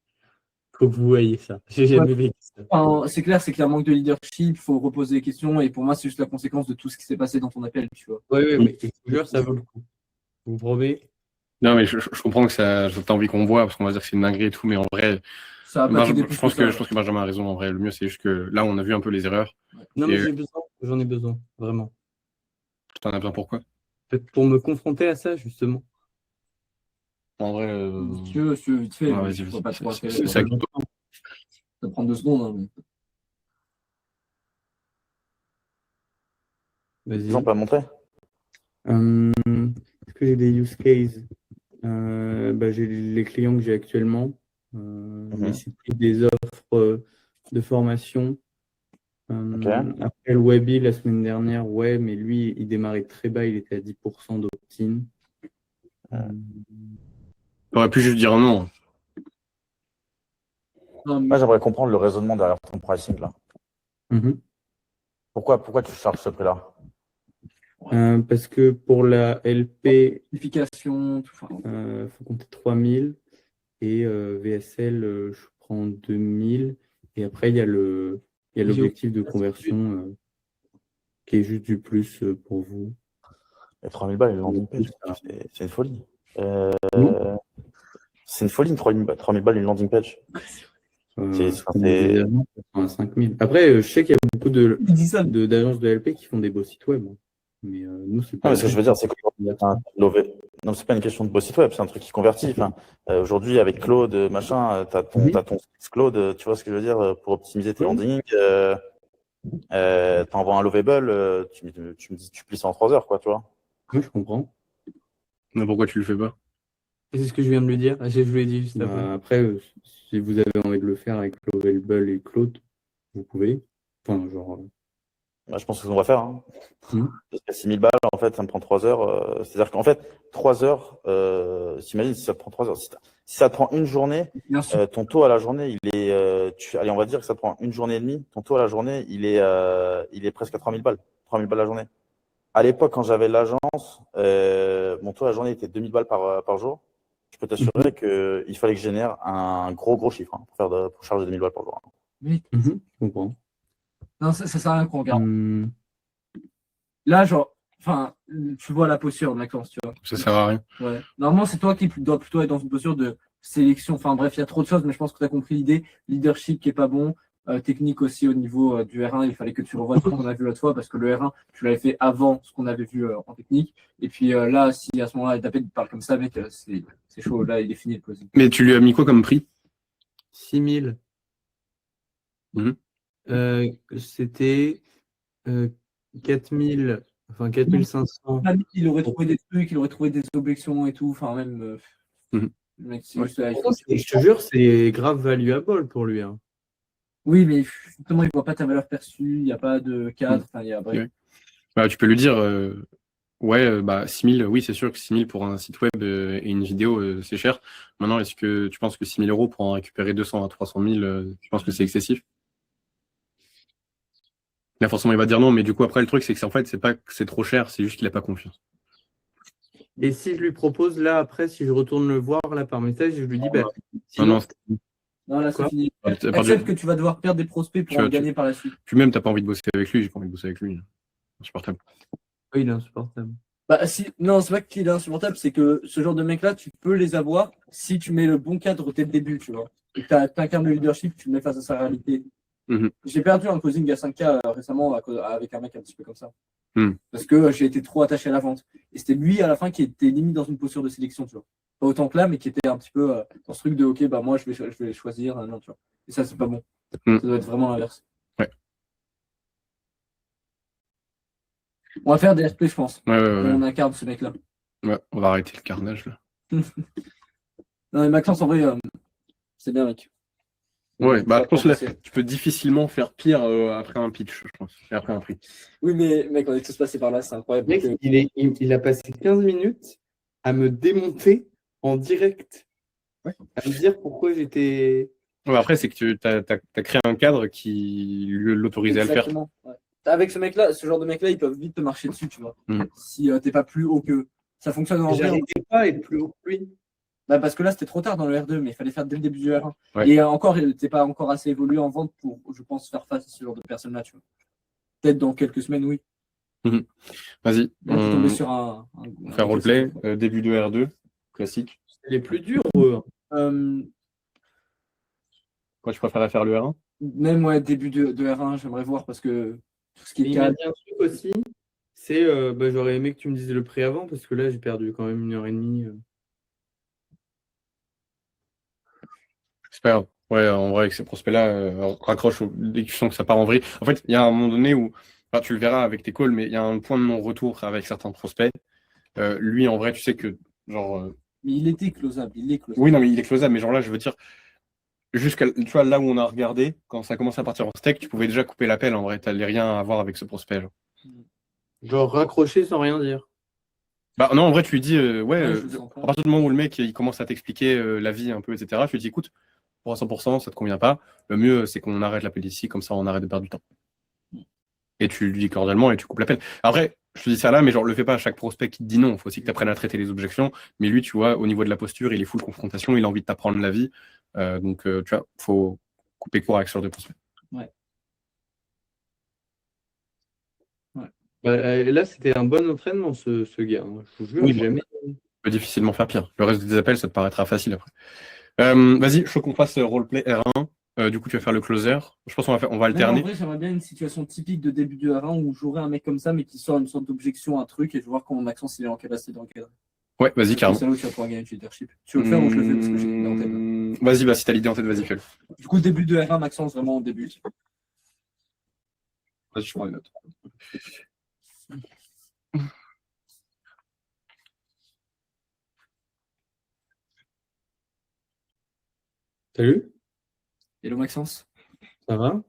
Faut que vous voyez ça. J'ai jamais vécu ça. C'est clair, c'est qu'il y a un manque de leadership, il faut reposer les questions, et pour moi, c'est juste la conséquence de tout ce qui s'est passé dans ton appel, tu vois. Oui, mais je vous jure, ça vaut le coup. Vous promets? Non, mais je comprends que t'as envie qu'on voit, parce qu'on va dire que c'est une dinguerie et tout, mais en vrai, je pense que Benjamin a raison. En vrai, le mieux, c'est juste que là, on a vu un peu les erreurs. Non, mais j'en ai besoin, vraiment. T'en as besoin pourquoi? Peut-être pour me confronter à ça, justement. En vrai, Si tu veux, vite fait, ouais, je vois pas trop. ça prend 2 secondes. Hein, Vas-y. Exemple à montrer. Est-ce que j'ai des use cases? J'ai les clients que j'ai actuellement. Mais c'est plus des offres de formation. Après le Webby, la semaine dernière, ouais, mais lui, il démarrait très bas, il était à 10% d'opt-in. T'aurais pu juste dire non. Moi, j'aimerais comprendre le raisonnement derrière ton pricing là. Pourquoi tu charges ce prix-là? Parce que pour la LP, Certification, faut compter 3000 et VSL, je prends 2000. Et après, il y a l'objectif de conversion qui est juste du plus pour vous. Et 3000 balles, une landing page, c'est une folie. C'est une folie, 3000 balles, une landing page. C'est 5000. Après, je sais qu'il y a beaucoup d'agences de LP qui font des beaux sites web. Mais nous, c'est pas. Non, mais ce que je veux dire, c'est que non, c'est pas une question de beau site web, c'est un truc qui convertit. Enfin, aujourd'hui, avec Claude, machin, t'as ton Claude, tu vois ce que je veux dire, pour optimiser tes landings. T'envoies un lovable, tu me dis, tu plies ça en 3 heures, quoi, tu vois. Oui, je comprends. Mais pourquoi tu le fais pas? C'est ce que je viens de lui dire. Je lui ai dit juste après, si vous avez envie de le faire avec Lovable et Claude, vous pouvez. Enfin, genre. Je pense que c'est ce qu'on va faire. Hein. Parce que 6000 balles, en fait, ça me prend 3 heures. C'est-à-dire qu'en fait, 3 heures, t'imagines si ça te prend 3 heures. Si ça te prend une journée, ton taux à la journée, il est. Allez, on va dire que ça te prend une journée et demie. Ton taux à la journée, il est presque à 3000 balles. 3000 balles la journée. À l'époque, quand j'avais l'agence, mon taux à la journée était 2000 balles par jour. Je peux t'assurer qu'il fallait que je génère un gros chiffre pour charger 2000 balles par jour. Oui. Je comprends. Non, ça sert à rien qu'on regarde. Là, genre, Enfin, tu vois la posture de Maxence, tu vois. Ça sert à rien. Ouais. Normalement, c'est toi qui dois plutôt être dans une posture de sélection. Enfin, bref, il y a trop de choses, mais je pense que tu as compris l'idée. Leadership qui est pas bon. Technique aussi au niveau du R1. Il fallait que tu revoies ce qu'on a vu l'autre fois parce que le R1, tu l'avais fait avant ce qu'on avait vu en technique. Et puis là, si à ce moment-là, il parle comme ça, mec, c'est chaud. Là, il est fini le closing. Mais tu lui as mis quoi comme prix? 6000. Mhm. C'était 4000, enfin 4500. Il aurait trouvé des trucs, il aurait trouvé des objections et tout. Enfin, même. Mhm. Le mec, c'est Ouais. juste, il Pourtant, je te jure, c'est grave valuable pour lui. Hein. Oui, mais justement, il voit pas ta valeur perçue, il n'y a pas de cadre. Enfin, il y a, bref. Ouais. Bah, tu peux lui dire, ouais, 6000, oui, c'est sûr que 6000 pour un site web et une vidéo, c'est cher. Maintenant, est-ce que tu penses que 6000 euros pour en récupérer 200 à 300 000, tu penses que c'est excessif? Là, forcément, il va dire non, mais du coup, après, le truc, c'est que en fait, c'est pas que c'est trop cher, c'est juste qu'il a pas confiance. Et si je lui propose, là, après, si je retourne le voir là par message, je lui dis, bah, Non, sinon, non, Non, là, c'est Quoi fini. à part Accepte du- que tu vas devoir perdre des prospects pour Tu en vois, gagner par la suite. puis même, t'as pas envie de bosser avec lui, j'ai pas envie de bosser avec lui. Insupportable. oui, il est insupportable. Bah, si, non, c'est pas qu'il est insupportable, c'est que ce genre de mec-là, tu peux les avoir si tu mets le bon cadre dès le début, tu vois. Et que t'incarnes le leadership, tu le mets face à sa réalité. Mhm. J'ai perdu un closing à 5K récemment avec un mec un petit peu comme ça. Mhm. Parce que j'ai été trop attaché à la vente. Et c'était lui à la fin qui était limite dans une posture de sélection, tu vois. Pas autant que là, mais qui était un petit peu dans ce truc de ok, bah moi je vais choisir, non, tu vois. Et ça, c'est pas bon. Mhm. Ça doit être vraiment l'inverse. Ouais. On va faire des RP, je pense. Ouais. On incarne ce mec-là. Ouais, on va arrêter le carnage, là. Non, mais Maxence, en vrai, c'est bien, mec. Ouais, bah, je pense que là, C'est- tu peux difficilement faire pire après un pitch, je pense, et après un prix. Oui, mais mec, on est tous passés par là, c'est incroyable. Mec, il a passé 15 minutes à me démonter en direct. Ouais. À me dire pourquoi j'étais. Ouais, après, c'est que tu as créé un cadre qui l'autorisait à le faire. Exactement. Ouais. Avec ce mec-là, ce genre de mec-là, ils peuvent vite te marcher dessus, tu vois. Mhm. Si t'es pas plus haut que. Ça fonctionne en vrai. J'arrivais pas à être plus haut que lui. Bah, parce que là, c'était trop tard dans le R2, mais il fallait faire dès le début du R1. Ouais. Et encore, t'es pas encore assez évolué en vente pour, je pense, faire face à ce genre de personnes-là, tu vois. Peut-être dans quelques semaines, oui. Vas-y, Là, t'es tombé on sur fait un roleplay, début de R2, classique. C'est les plus durs, eux. Quoi, tu préfères faire le R1? Même, ouais, début de R1, j'aimerais voir parce que tout ce qui est Il m'a cadre. dit un truc aussi. C'est j'aurais aimé que tu me dises le prix avant parce que là, j'ai perdu quand même 1h30. C'est pas grave. Ouais, en vrai, avec ces prospects-là, raccroche dès que tu sens que ça part en vrille. En fait, il y a un moment donné où, enfin, tu le verras avec tes calls, mais il y a un point de non-retour avec certains prospects. Lui, en vrai, tu sais que, genre. Mais il était closable, il est closable. Oui, non, mais il est closable, mais genre là, je veux dire, tu vois, là où on a regardé, quand ça commençait à partir en steak, tu pouvais déjà couper l'appel, en vrai. T'avais rien à voir avec ce prospect, genre. Genre raccrocher sans rien dire. Bah non, en vrai, tu lui dis, Ouais, je le sens pas. à partir du moment où le mec il commence à t'expliquer la vie un peu, etc., tu lui dis, écoute, pour 100%, ça te convient pas. Le mieux, c'est qu'on arrête l'appel ici, comme ça, on arrête de perdre du temps. Et tu lui dis cordialement et tu coupes l'appel. Après, je te dis ça là, mais genre, le fais pas à chaque prospect qui te dit non. Il faut aussi que tu apprennes à traiter les objections. Mais lui, tu vois, au niveau de la posture, il est full confrontation, il a envie de t'apprendre la vie. Donc, tu vois, faut couper court avec ce genre de prospect. Bah, là, c'était un bon entraînement, ce gars. Hein. Je vous jure, Oui, j'ai jamais. Tu peux difficilement faire pire. Le reste des appels, ça te paraîtra facile après. Vas-y, je veux qu'on fasse roleplay R1. Du coup, tu vas faire le closer. Je pense qu'on va Même en alterner. vrai, j'aimerais bien une situation typique de début de R1 où j'aurais un mec comme ça, mais qui sort une sorte d'objection, un truc, et je vais voir comment Maxence il est en capacité d'encadrer. Ouais, vas-y, carrément. C'est là où tu vas pouvoir gagner du leadership. Tu veux le faire ou je le fais parce que j'ai l'idée en tête là. Vas-y, bah, si t'as l'idée en tête, vas-y, fais-le. Du coup, début de R1, Maxence, vraiment au début. Vas-y, je prends les notes. Salut, Hello Maxence, ça va?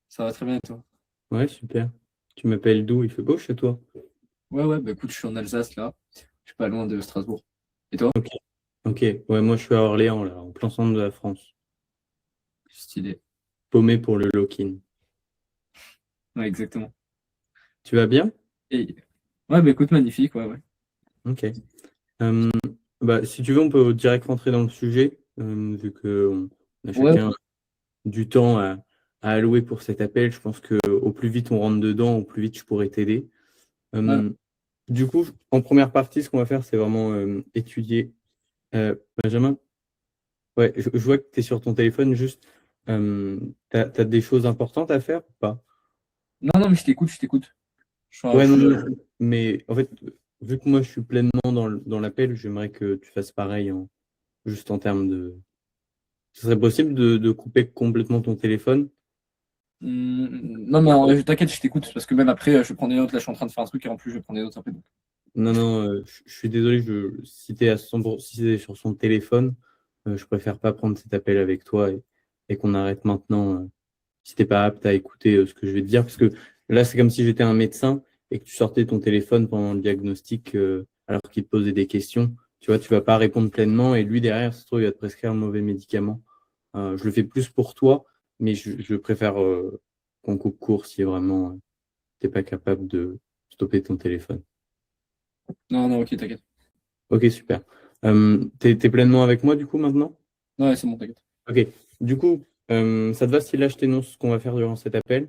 ça va très bien et toi? Ouais, super. Tu m'appelles d'où? Il fait beau chez toi? Ouais, bah écoute, je suis en Alsace là. Je suis pas loin de Strasbourg. Et toi? Ok, ouais, moi je suis à Orléans, là, en plein centre de la France. Stylé. Paumé pour le lock-in. Ouais, exactement. Tu vas bien? Et... Ouais, bah écoute, magnifique, ouais. Ok. Bah, si tu veux, on peut direct rentrer dans le sujet, vu qu'on a chacun du temps à allouer pour cet appel. Je pense que au plus vite on rentre dedans, au plus vite je pourrais t'aider. Du coup, en première partie, ce qu'on va faire, c'est vraiment étudier. Benjamin, ouais, je vois que tu es sur ton téléphone, juste, t'as des choses importantes à faire ou pas? Non, mais je t'écoute, je t'écoute. Ouais, non, non, mais en fait, vu que moi je suis pleinement dans l'appel, j'aimerais que tu fasses pareil, juste en termes de. Ce serait possible de couper complètement ton téléphone? Non, mais t'inquiète, je t'écoute, parce que même après, je vais prendre des notes. Là, je suis en train de faire un truc et en plus, je vais prendre des notes après. Donc. Non, non, je suis désolé, si tu es si t'es sur son téléphone, je préfère pas prendre cet appel avec toi et qu'on arrête maintenant. Si t'es pas apte à écouter ce que je vais te dire, parce que là, c'est comme si j'étais un médecin et que tu sortais ton téléphone pendant le diagnostic alors qu'il te posait des questions. Tu vois, tu vas pas répondre pleinement et lui, derrière, ça se trouve, il va te prescrire un mauvais médicament. Je le fais plus pour toi, mais je préfère qu'on coupe court si vraiment t'es pas capable de stopper ton téléphone. Non, ok, t'inquiète. Ok, super. T'es pleinement avec moi du coup maintenant? Ouais, c'est bon, t'inquiète. Ok. Du coup, ça te va si là je t'énonce ce qu'on va faire durant cet appel?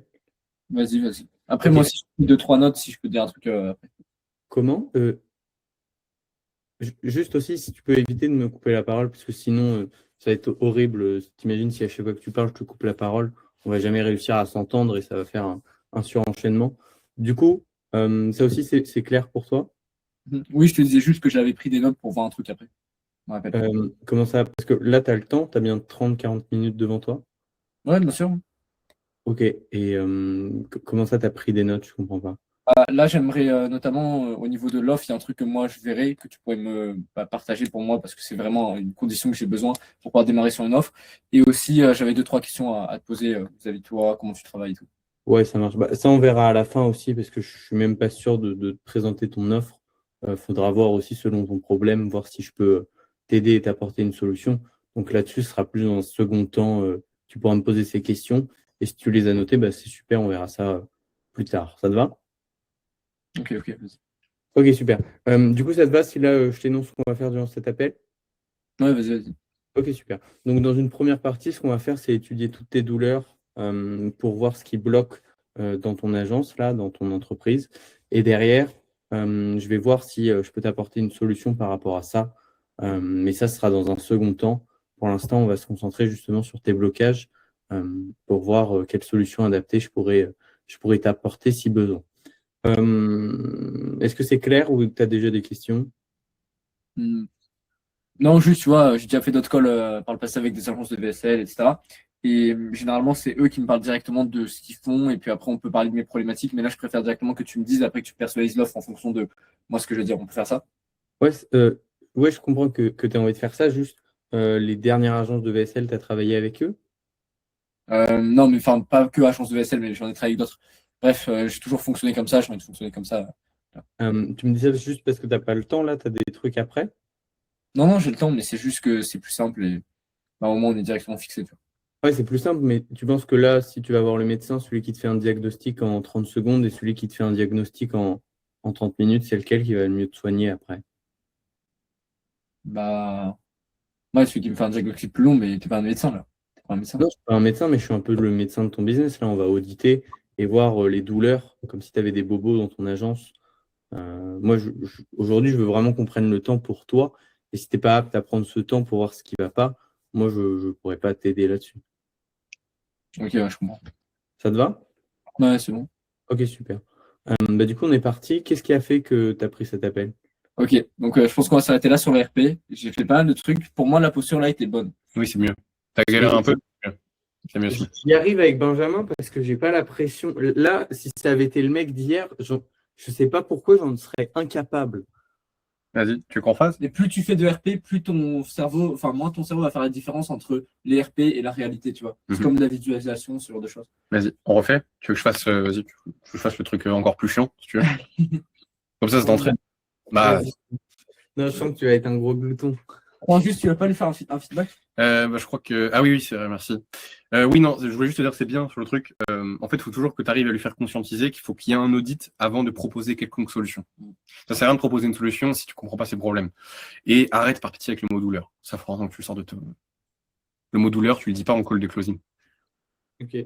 Vas-y. Après, Ok. moi aussi, je fais 2-3 notes si je peux te dire un truc après. Comment? Juste aussi, si tu peux éviter de me couper la parole, parce que sinon, ça va être horrible. T'imagines si à chaque fois que tu parles, je te coupe la parole, on va jamais réussir à s'entendre et ça va faire un surenchaînement. Du coup, ça aussi, c'est clair pour toi? Oui, je te disais juste que j'avais pris des notes pour voir un truc après. Je me rappelle. Comment ça? Parce que là, tu as le temps, tu as bien 30-40 minutes devant toi. Ouais, bien sûr. Ok. Et comment ça, tu as pris des notes? Je comprends pas. Là, j'aimerais notamment au niveau de l'offre, il y a un truc que moi je verrais, que tu pourrais me partager pour moi, parce que c'est vraiment une condition que j'ai besoin pour pouvoir démarrer sur une offre. Et aussi, j'avais 2-3 questions à te poser vis-à-vis de toi, comment tu travailles et tout. Ouais, ça marche. Bah, ça, on verra à la fin aussi, parce que je suis même pas sûr de te présenter ton offre. Faudra voir aussi selon ton problème, voir si je peux t'aider et t'apporter une solution. Donc là-dessus, ce sera plus dans un second temps. Tu pourras me poser ces questions. Et si tu les as notées, bah, c'est super, on verra ça plus tard. Ça te va? Ok, vas-y. Ok, super. Du coup, ça te va si là, je t'énonce ce qu'on va faire durant cet appel? Ouais, vas-y. Ok, super. Donc, dans une première partie, ce qu'on va faire, c'est étudier toutes tes douleurs pour voir ce qui bloque dans ton agence, là, dans ton entreprise. Et derrière, je vais voir si je peux t'apporter une solution par rapport à ça. Mais ça sera dans un second temps. Pour l'instant, on va se concentrer justement sur tes blocages pour voir quelle solution adaptée je pourrais t'apporter si besoin. Est-ce que c'est clair ou tu as déjà des questions? Hmm. Non, juste, tu vois, j'ai déjà fait d'autres calls par le passé avec des agences de VSL, etc. Et généralement, c'est eux qui me parlent directement de ce qu'ils font. Et puis après, on peut parler de mes problématiques. Mais là, je préfère directement que tu me dises après que tu personnalises l'offre en fonction de moi ce que je veux dire. On peut faire ça? Ouais, ouais, je comprends que tu as envie de faire ça. Juste, les dernières agences de VSL, tu as travaillé avec eux? Non, mais enfin, pas que agence de VSL, mais j'en ai travaillé avec d'autres. Bref, j'ai toujours fonctionné comme ça. J'ai envie de fonctionner comme ça. Tu me disais juste parce que tu n'as pas le temps, là, tu as des trucs après? Non, j'ai le temps, mais c'est juste que c'est plus simple et bah, au moins on est directement fixé. Tu vois. Ouais, c'est plus simple, mais tu penses que là, si tu vas voir le médecin, celui qui te fait un diagnostic en 30 secondes et celui qui te fait un diagnostic en 30 minutes, c'est lequel qui va le mieux te soigner après? Bah, ouais, celui qui me fait un diagnostic plus long, mais t'es pas un médecin là. T'es pas un médecin. Non, je suis pas un médecin, mais je suis un peu le médecin de ton business. Là, on va auditer et voir les douleurs, comme si tu avais des bobos dans ton agence. Moi, aujourd'hui, je veux vraiment qu'on prenne le temps pour toi. Et si tu n'es pas apte à prendre ce temps pour voir ce qui ne va pas, moi, je ne pourrais pas t'aider là-dessus. Ok, ouais, je comprends. Ça te va? Ouais, c'est bon. Ok, super. Bah, du coup, on est parti. Qu'est-ce qui a fait que tu as pris cet appel? Ok, donc je pense qu'on va s'arrêter là sur le RP. J'ai fait pas mal de trucs. Pour moi, la posture là était bonne. Oui, c'est mieux. T'as galéré un peu? C'est mieux aussi. J'y arrive avec Benjamin parce que j'ai pas la pression. Là, si ça avait été le mec d'hier, je ne sais pas pourquoi j'en serais incapable. Vas-y, tu veux qu'on fasse? Et plus tu fais de RP, plus ton cerveau, enfin moins ton cerveau va faire la différence entre les RP et la réalité, tu vois. C'est comme de la visualisation, ce genre de choses. Vas-y, on refait? Tu veux que je fasse, vas-y, tu veux que je fasse le truc encore plus chiant, si tu veux? Comme ça t'entraîne. Bah, Non, je sens que tu vas être un gros glouton. Juste, tu vas pas lui faire un feedback? je crois que. Ah oui, c'est vrai, merci. Oui, non, je voulais juste te dire que c'est bien sur le truc. En fait, il faut toujours que tu arrives à lui faire conscientiser qu'il faut qu'il y ait un audit avant de proposer quelconque solution. Ça sert à rien de proposer une solution si tu comprends pas ses problèmes. Et arrête par pitié avec le mot douleur. Ça fera que tu le sors de toi. Le mot douleur, tu le dis pas en call de closing. Ok.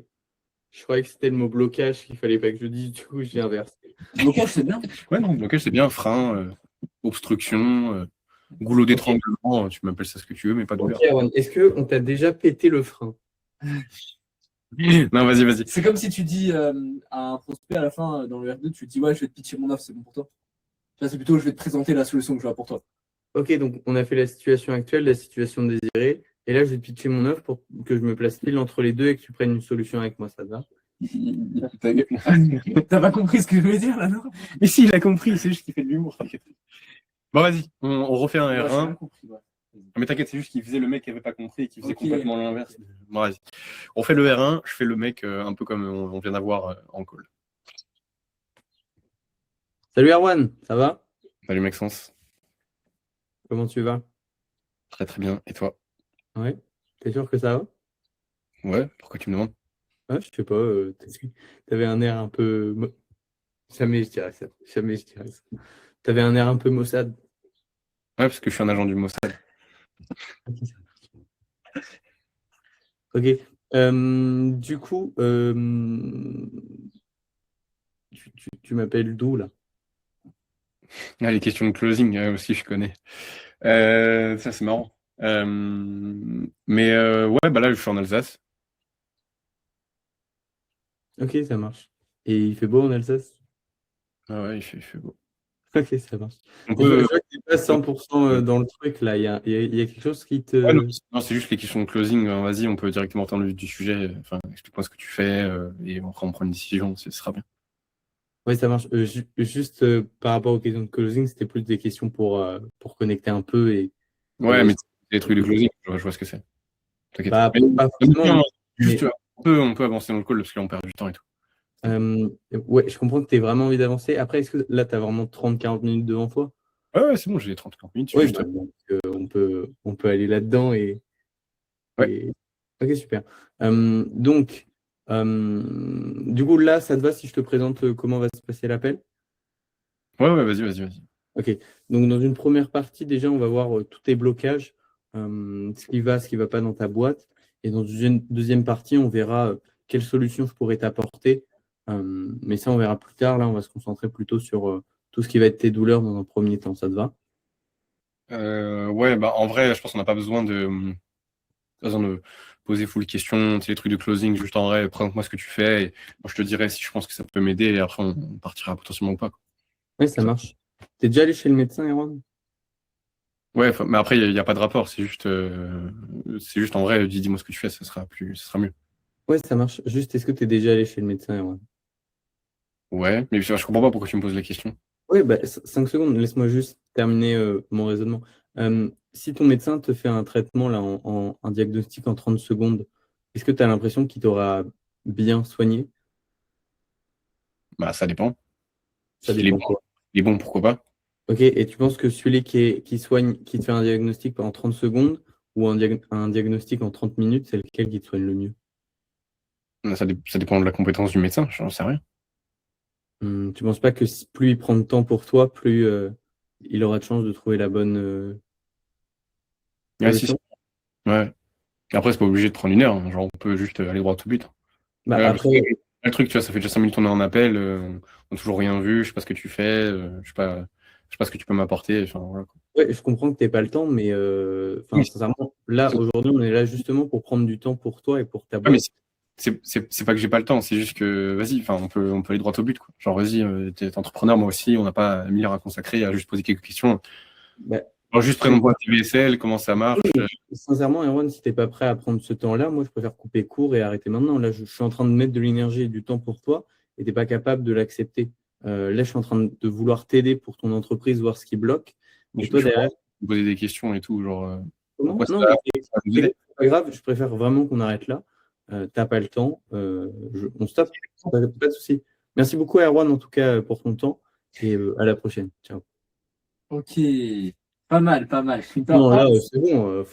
Je croyais que c'était le mot blocage qu'il fallait pas que je dise, du coup, j'ai inversé. Blocage, c'est bien. Ouais, non, blocage, c'est bien. Frein, obstruction, goulot d'étranglement, tu m'appelles ça ce que tu veux, mais pas douleur. Ok, Erwan, est-ce qu'on t'a déjà pété le frein? Non, vas-y. C'est comme si tu dis à un prospect à la fin, dans le R2, tu dis ouais, je vais te pitcher mon offre, c'est bon pour toi. Là, c'est plutôt je vais te présenter la solution que je vois pour toi. Ok, donc on a fait la situation actuelle, la situation désirée, et là je vais te pitcher mon offre pour que je me place pile entre les deux et que tu prennes une solution avec moi, ça te va? T'as pas compris ce que je voulais dire là, non? Mais si, il a compris, c'est juste qu'il fait de l'humour, t'inquiète. Bon, vas-y, on refait un Ouais, j'ai R1. rien compris, ouais. Mais t'inquiète, c'est juste qu'il faisait le mec qui avait pas compris et qui faisait Ok. complètement l'inverse. Bon, vas-y. On fait le R1, je fais le mec un peu comme on vient d'avoir en call. Salut Erwan, ça va? Salut Maxence. Comment tu vas? Très très bien. Et toi? Ouais, t'es sûr que ça va? Ouais, pourquoi tu me demandes? Ouais, je sais pas, t'avais un air un peu... Jamais je dirais ça, jamais je dirais ça. T'avais un air un peu maussade. Ouais, parce que je suis un agent du Mossad. Ok, du coup, tu m'appelles d'où là? Ah, les questions de closing aussi, je connais. Ça, c'est marrant. Ouais, bah là, je suis en Alsace. Ok, ça marche. Et il fait beau en Alsace? Ah ouais, il fait beau. Ok, ça marche. On Je peut, vois que t'es pas 100% dans le truc là. Il y a quelque chose qui te. ouais, non, c'est juste les questions de closing. Vas-y, on peut directement entendre le vif du sujet. Enfin, explique-moi ce que tu fais et après on prend une décision. Ce sera bien. Oui, ça marche. Juste par rapport aux questions de closing, c'était plus des questions pour connecter un peu et Ouais, mais les trucs de plus- closing, je vois ce que c'est. T'inquiète. pas, Mais, pas forcément. juste, Mais, on peut avancer dans le call parce que là, on perd du temps et tout. ouais, je comprends que tu as vraiment envie d'avancer. Après, est-ce que là, tu as vraiment 30-40 minutes devant toi? Ouais, c'est bon, j'ai 30-40 minutes. Oui, Juste... donc, on peut aller là-dedans Ouais. Ok, super. Donc, du coup, là, ça te va si je te présente comment va se passer l'appel? Ouais, vas-y. Ok, donc dans une première partie, déjà, on va voir tous tes blocages, ce qui va pas dans ta boîte. Et dans une deuxième partie, on verra quelles solutions je pourrais t'apporter. Mais ça, on verra plus tard. Là, on va se concentrer plutôt sur tout ce qui va être tes douleurs dans un premier temps. Ça te va? Ouais, bah en vrai, je pense qu'on n'a pas besoin de poser full question, c'est les trucs de closing, juste en vrai, présente-moi ce que tu fais, et moi je te dirai si je pense que ça peut m'aider, et après on partira potentiellement ou pas, quoi. Oui, ça marche. T'es déjà allé chez le médecin, Erwan? Ouais, mais après, il n'y a pas de rapport, c'est juste en vrai, dis-moi ce que tu fais, ça sera mieux. Oui, ça marche. Juste, est-ce que tu es déjà allé chez le médecin, Erwan? Ouais, mais je comprends pas pourquoi tu me poses la question. Oui, 5 secondes, laisse-moi juste terminer mon raisonnement. Si ton médecin te fait un traitement, là, un diagnostic en 30 secondes, est-ce que tu as l'impression qu'il t'aura bien soigné? Bah, ça dépend. Ça S'il est dépend bon, quoi. il est bon, pourquoi pas? Ok, et tu penses que celui qui soigne, qui te fait un diagnostic en 30 secondes ou un diagnostic en 30 minutes, c'est lequel qui te soigne le mieux? Ça dépend de la compétence du médecin, j'en sais rien. Tu penses pas que plus il prend de temps pour toi, plus il aura de chance de trouver la bonne Ouais, si, si. solution? Ouais. Après, c'est pas obligé de prendre une heure, hein. Genre, on peut juste aller droit au but. Bah, Ouais, parce que après, le truc, tu vois, ça fait déjà 5 minutes qu'on est en appel, on n'a toujours rien vu, je sais pas ce que tu fais, je sais pas ce que tu peux m'apporter. Enfin, voilà, quoi. ouais, je comprends que tu n'aies pas le temps, mais Oui, sincèrement, là, aujourd'hui, on est là justement pour prendre du temps pour toi et pour ta ouais, mais boîte. c'est pas que j'ai pas le temps, c'est juste que, vas-y, enfin, on peut aller droit au but, quoi. Genre, vas-y, t'es entrepreneur, moi aussi, on n'a pas 1 heure à consacrer à juste poser quelques questions. Bah, Alors, juste présente-moi TVSL, comment ça marche. sincèrement, Erwan, si tu n'es pas prêt à prendre ce temps-là, moi, je préfère couper court et arrêter maintenant. Là, je suis en train de mettre de l'énergie et du temps pour toi et tu n'es pas capable de l'accepter. Là, je suis en train de vouloir t'aider pour ton entreprise, voir ce qui bloque. Et toi, Je derrière, comprends, me poser des questions et tout, genre, comment? pourquoi ça, Non, mais ça va nous c'est aider. pas grave, je préfère vraiment qu'on arrête là. T'as pas le temps. On stoppe. Pas de souci. Merci beaucoup, Erwan, en tout cas, pour ton temps. Et à la prochaine. Ciao. Ok, pas mal, pas mal. Super. Non, là, c'est bon.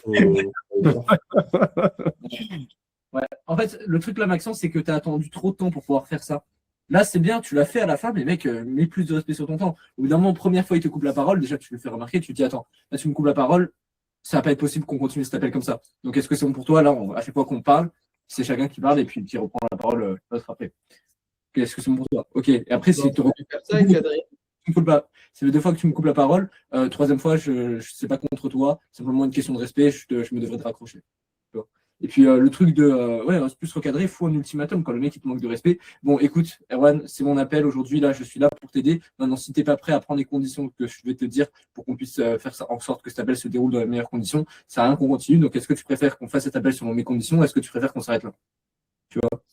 Ouais. En fait, le truc là, Maxence, c'est que tu as attendu trop de temps pour pouvoir faire ça. Là, c'est bien, tu l'as fait à la fin, mais mec, mets plus de respect sur ton temps. Au bout d'un moment, première fois, il te coupe la parole, déjà, tu le fais remarquer, tu te dis, attends, là, tu me coupes la parole, ça va pas être possible qu'on continue cet appel comme ça. Donc, est-ce que c'est bon pour toi, là, à chaque fois qu'on parle, c'est chacun qui parle et puis qui reprend la parole l'autre après. Est-ce que c'est bon pour toi? Ok. Et après, si tu faire ça avec Adrien. me coupes pas. C'est les 2 fois que tu me coupes la parole. Troisième fois, je sais pas contre toi. C'est simplement une question de respect. Je me devrais te raccrocher. Tu vois. Et puis le truc de c'est plus recadré, il faut un ultimatum quand le mec il te manque de respect. Bon, écoute, Erwan, c'est mon appel aujourd'hui. Là, je suis là pour t'aider. Maintenant, si t'es pas prêt à prendre les conditions que je vais te dire pour qu'on puisse faire ça en sorte que cet appel se déroule dans les meilleures conditions, ça sert à rien qu'on continue. Donc, est-ce que tu préfères qu'on fasse cet appel selon mes conditions ou est-ce que tu préfères qu'on s'arrête là? Tu vois.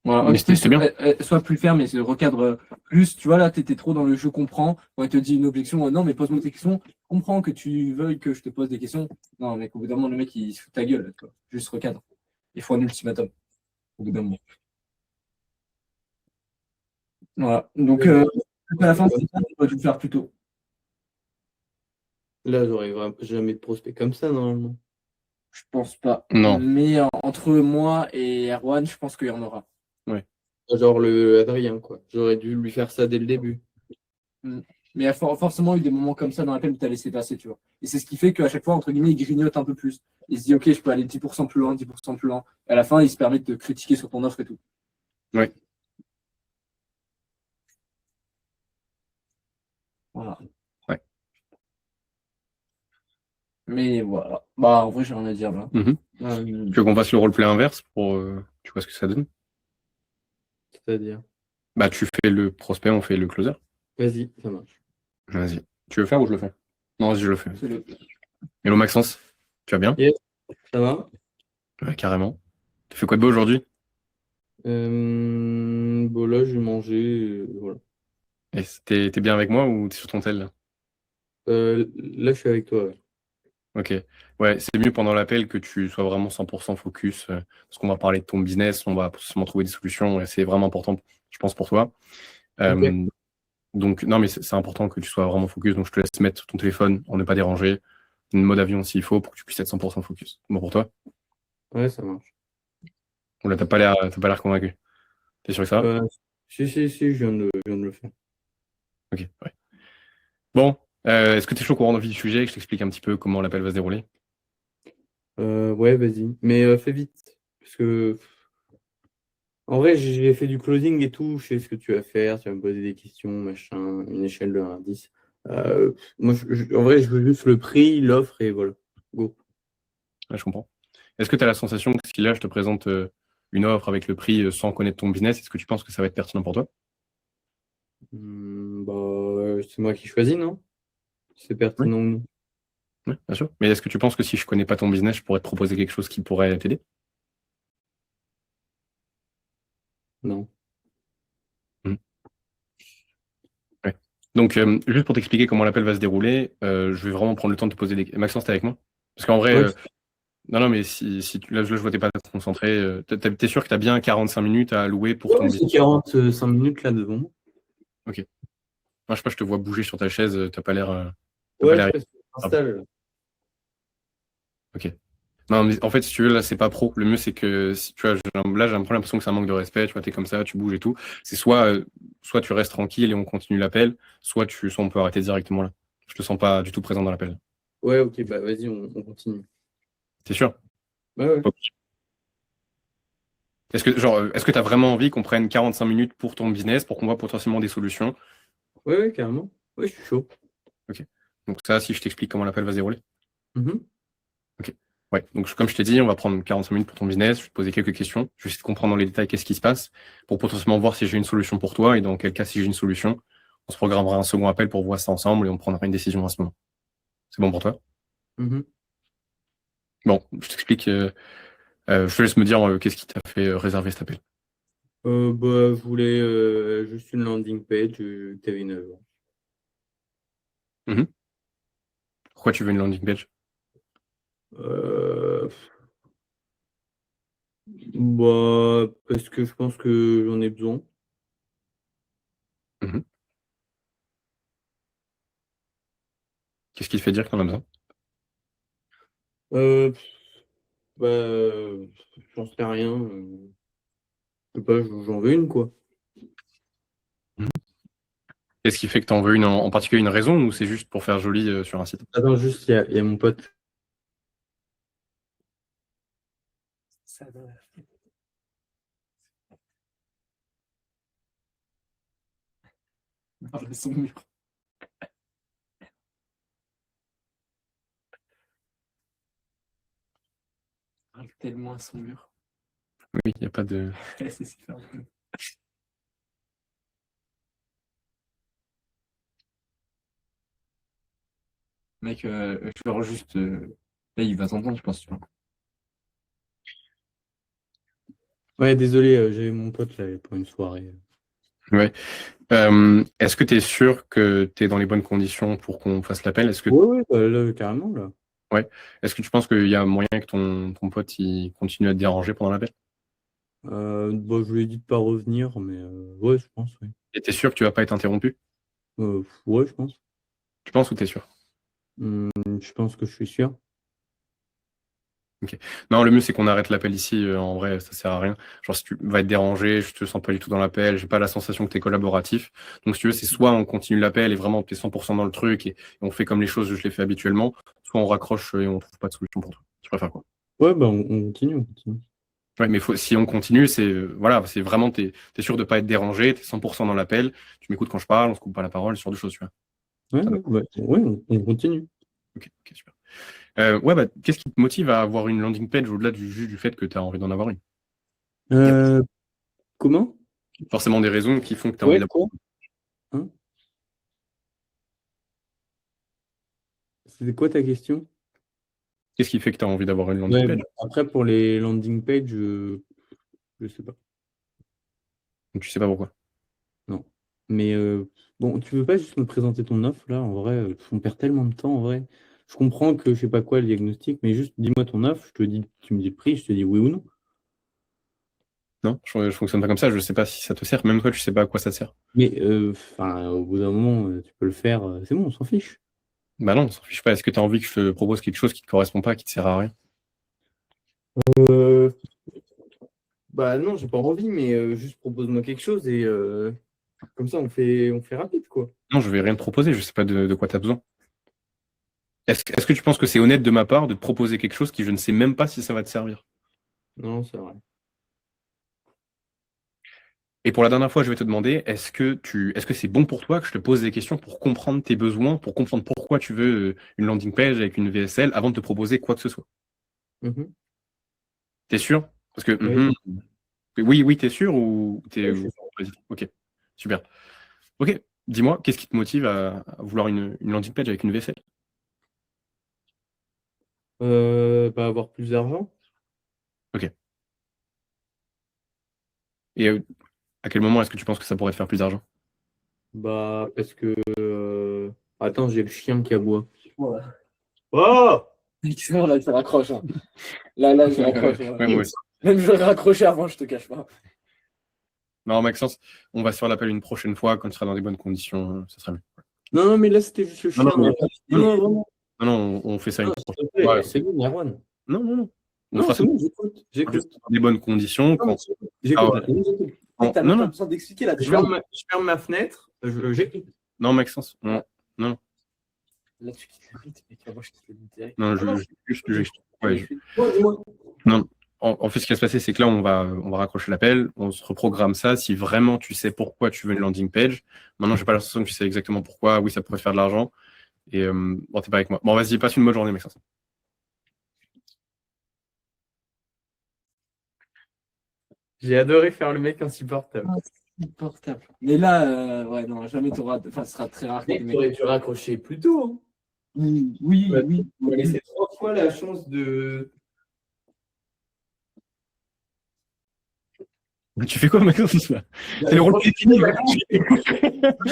Voilà, Mais c'était bien. Sois plus ferme et recadre plus. Tu vois, là, tu étais trop dans le je comprends. Quand il te dit une objection, non, mais pose-moi tes questions. Je comprends que tu veuilles que je te pose des questions. Non, mais au bout d'un moment, le mec, il se fout de ta gueule. Quoi. Juste recadre. Il faut un ultimatum. Au bout d'un moment. Voilà. Donc, à la fin, tu vas tout faire plus tôt. Là, j'aurais jamais de prospect comme ça, normalement. Je pense pas. Non. Mais entre moi et Erwan, je pense qu'il y en aura. Genre le Adrien, quoi. J'aurais dû lui faire ça dès le début. Mais il y a forcément eu des moments comme ça dans lesquels tu as laissé passer, tu vois. Et c'est ce qui fait qu'à chaque fois, entre guillemets, il grignote un peu plus. Il se dit, OK, je peux aller 10% plus loin, 10% plus loin. Et à la fin, il se permet de te critiquer sur ton offre et tout. Ouais. Voilà. Ouais. Mais voilà. Bah, en vrai, j'ai rien à dire là. Tu veux qu'on fasse le roleplay inverse pour tu vois ce que ça donne? C'est-à-dire. Bah, tu fais le prospect, on fait le closer. Vas-y, ça marche. Vas-y. Tu veux faire ou je le fais? Non, vas-y, je le fais. C'est le... Hello Maxence, tu vas bien? Ça va? Ouais, carrément. Tu fais quoi de beau aujourd'hui? Bon, là, j'ai mangé. Voilà. Et t'es bien avec moi ou t'es sur ton tel là? Là, je suis avec toi. Ouais. Ok. Ouais, c'est mieux pendant l'appel que tu sois vraiment 100% focus, parce qu'on va parler de ton business, on va possiblement trouver des solutions, et c'est vraiment important, je pense, pour toi. Ok. Donc, non, mais c'est important que tu sois vraiment focus, donc je te laisse mettre ton téléphone en ne pas déranger, une mode avion s'il faut, pour que tu puisses être 100% focus. Bon, pour toi? Ouais, ça marche. Ou là, t'as pas l'air convaincu. T'es sûr que ça va? Si, je viens de le faire. Ok, ouais. Bon, est-ce que t'es chaud qu'on rentre dans le vif du sujet et que je t'explique un petit peu comment l'appel va se dérouler? Ouais, vas-y. Mais fais vite. Parce que, en vrai, j'ai fait du closing et tout. Je sais ce que tu vas faire. Tu vas me poser des questions, machin, une échelle de 1 à 10. Moi, en vrai, je veux juste le prix, l'offre et voilà. Go. Ouais, je comprends. Est-ce que tu as la sensation que si là, je te présente une offre avec le prix sans connaître ton business, est-ce que tu penses que ça va être pertinent pour toi? C'est moi qui choisis, non? C'est pertinent ou non? Oui, bien sûr. Mais est-ce que tu penses que si je connais pas ton business, je pourrais te proposer quelque chose qui pourrait t'aider? Non. Ouais. Donc, juste pour t'expliquer comment l'appel va se dérouler, je vais vraiment prendre le temps de te poser des... Maxence, t'es avec moi? Parce qu'en vrai, Ouais. non, mais là, je vois t'es pas concentré. T'es sûr que tu as bien 45 minutes à allouer pour ton Ouais, c'est business? 45 minutes là devant moi. Ok. Moi, je sais pas, je te vois bouger sur ta chaise, t'as pas l'air... Ouais, c'est parce que je m'installe. Ok. Non, mais en fait, si tu veux, là, c'est pas pro. Le mieux, c'est que, si, tu vois, là, j'ai un peu l'impression que c'est un manque de respect. Tu vois, t'es comme ça, tu bouges et tout. C'est soit tu restes tranquille et on continue l'appel, soit on peut arrêter directement là. Je te sens pas du tout présent dans l'appel. Ouais, ok, bah vas-y, on continue. T'es sûr? Ouais. Ok. Est-ce que tu as vraiment envie qu'on prenne 45 minutes pour ton business, pour qu'on voit potentiellement des solutions? Ouais, carrément. Ouais, je suis chaud. Ok. Donc ça, si je t'explique comment l'appel va se dérouler. Mhm. Ok. Ouais. Donc comme je t'ai dit, on va prendre 45 minutes pour ton business. Je vais te poser quelques questions. Je vais essayer de comprendre dans les détails qu'est-ce qui se passe pour potentiellement voir si j'ai une solution pour toi et dans quel cas, si j'ai une solution, on se programmera un second appel pour voir ça ensemble et on prendra une décision à ce moment. C'est bon pour toi? Mhm. Bon, je t'explique. Je te laisse me dire qu'est-ce qui t'a fait réserver cet appel. Je voulais juste une landing page, tu avais une œuvre. Mhm. Pourquoi tu veux une landing page? Euh, Parce que je pense que j'en ai besoin. Mhm. Qu'est-ce qui te fait dire que t'en as besoin? Euh, J'en sais rien. Je sais pas, j'en veux une, quoi. Mhm. Qu'est-ce qui fait que t'en veux une en particulier, une raison ou c'est juste pour faire joli sur un site? Attends, juste, il y a mon pote. Ça dans la fenêtre. Parle son mur. Parle tellement à son mur. Oui, il n'y a pas de. C'est super. Mec, genre juste. Là, il va t'entendre, je pense. Tu vois. Ouais, désolé, j'avais mon pote là pour une soirée. Ouais. Est-ce que tu es sûr que tu es dans les bonnes conditions pour qu'on fasse l'appel? Est-ce que Ouais, là, carrément, là. Est-ce que tu penses qu'il y a moyen que ton pote il continue à te déranger pendant l'appel? Je lui ai dit de pas revenir, mais ouais, je pense, oui. Et t'es sûr que tu vas pas être interrompu? Ouais, je pense. Tu penses ou t'es sûr? Je pense que je suis sûr. Non, le mieux c'est qu'on arrête l'appel ici. En vrai, ça sert à rien. Genre, si tu vas être dérangé, je te sens pas du tout dans l'appel, j'ai pas la sensation que tu es collaboratif. Donc, si tu veux, c'est soit on continue l'appel et vraiment tu es 100% dans le truc et on fait comme les choses, je les fais habituellement, soit on raccroche et on trouve pas de solution pour toi. Tu préfères quoi? Ouais, on continue, on continue. Ouais, mais si on continue, c'est voilà, c'est vraiment, t'es sûr de pas être dérangé, t'es 100% dans l'appel, tu m'écoutes quand je parle, on se coupe pas la parole, ce genre de choses, tu vois. Ouais, on continue. Ok, super. Qu'est-ce qui te motive à avoir une landing page au-delà juste du fait que tu as envie d'en avoir une? Comment? Forcément des raisons qui font que tu as envie d'avoir. Quoi? Hein? C'était quoi ta question? Qu'est-ce qui fait que tu as envie d'avoir une landing page? Après, pour les landing pages, je sais pas. Donc, tu sais pas pourquoi. Non. Mais bon, tu veux pas juste me présenter ton offre là? En vrai, on perd tellement de temps en vrai. Je comprends que je sais pas quoi le diagnostic, mais juste dis-moi ton offre, je te dis, tu me dis le prix, je te dis oui ou non. Non, je fonctionne pas comme ça, je sais pas si ça te sert, même toi tu sais pas à quoi ça te sert. Mais au bout d'un moment, tu peux le faire, c'est bon, on s'en fiche. Bah non, on s'en fiche pas. Est-ce que tu as envie que je te propose quelque chose qui te correspond pas, qui te sert à rien? Euh, Bah non, j'ai pas envie, mais juste propose-moi quelque chose et comme ça on fait rapide quoi. Non, je vais rien te proposer, je sais pas de quoi tu as besoin. Est-ce que tu penses que c'est honnête de ma part de te proposer quelque chose qui je ne sais même pas si ça va te servir? Non, c'est vrai. Et pour la dernière fois, je vais te demander, est-ce que c'est bon pour toi que je te pose des questions pour comprendre tes besoins, pour comprendre pourquoi tu veux une landing page avec une VSL avant de te proposer quoi que ce soit? Mhm. T'es sûr? Parce que Oui. oui, t'es sûr ou t'es Oui, je suis sûr. vas-y, ok, super. Ok, dis-moi, qu'est-ce qui te motive à vouloir une landing page avec une VSL? Avoir plus d'argent. Ok. Et à quel moment est-ce que tu penses que ça pourrait te faire plus d'argent? Parce que attends, j'ai le chien qui aboie. Voilà. Oh! Excellent, là, je raccroche. Hein. Là, je raccroche. Ouais, moi aussi. Même je vais raccrocher avant, je te cache pas. Non, Maxence, on va se faire l'appel une prochaine fois quand tu seras dans des bonnes conditions, ça sera mieux. Non, mais là c'était juste le Non, chien. non, Non, vraiment. Non, on fait ça une Non, prochaine s'il te plaît, fois. c'est bon, Erwan. Non. On Non, fera c'est ça bon, j'écoute. J'écoute. dans des bonnes conditions. Non, Quand... j'écoute. Ah, ouais. J'écoute. T'as Non, même pas non, besoin d'expliquer là. Je ferme ma fenêtre. J'écoute. non, Maxence. Non, Là, tu quittes la bite, mec. Moi, je quitte la bite direct. non, Dis-moi. non. En fait, ce qui va se passer, c'est que là, on va raccrocher l'appel, on se reprogramme ça. Si vraiment tu sais pourquoi tu veux une landing page, maintenant, j'ai pas l'impression que tu sais exactement pourquoi. Oui, ça pourrait faire de l'argent. Et bon, t'es pas avec moi. Bon, vas-y, passe une bonne journée, Maxence. J'ai adoré faire le mec insupportable. Insupportable. Mais là, ouais, non, jamais t'auras. Enfin, ce sera très rare que Mec, les mecs. t'aurais pu raccrocher plus tôt. Hein. Oui. Tu m'as laissé 3 fois la chance de. Tu fais quoi, Maxence, là? C'est le rôle qui est fini. J'ai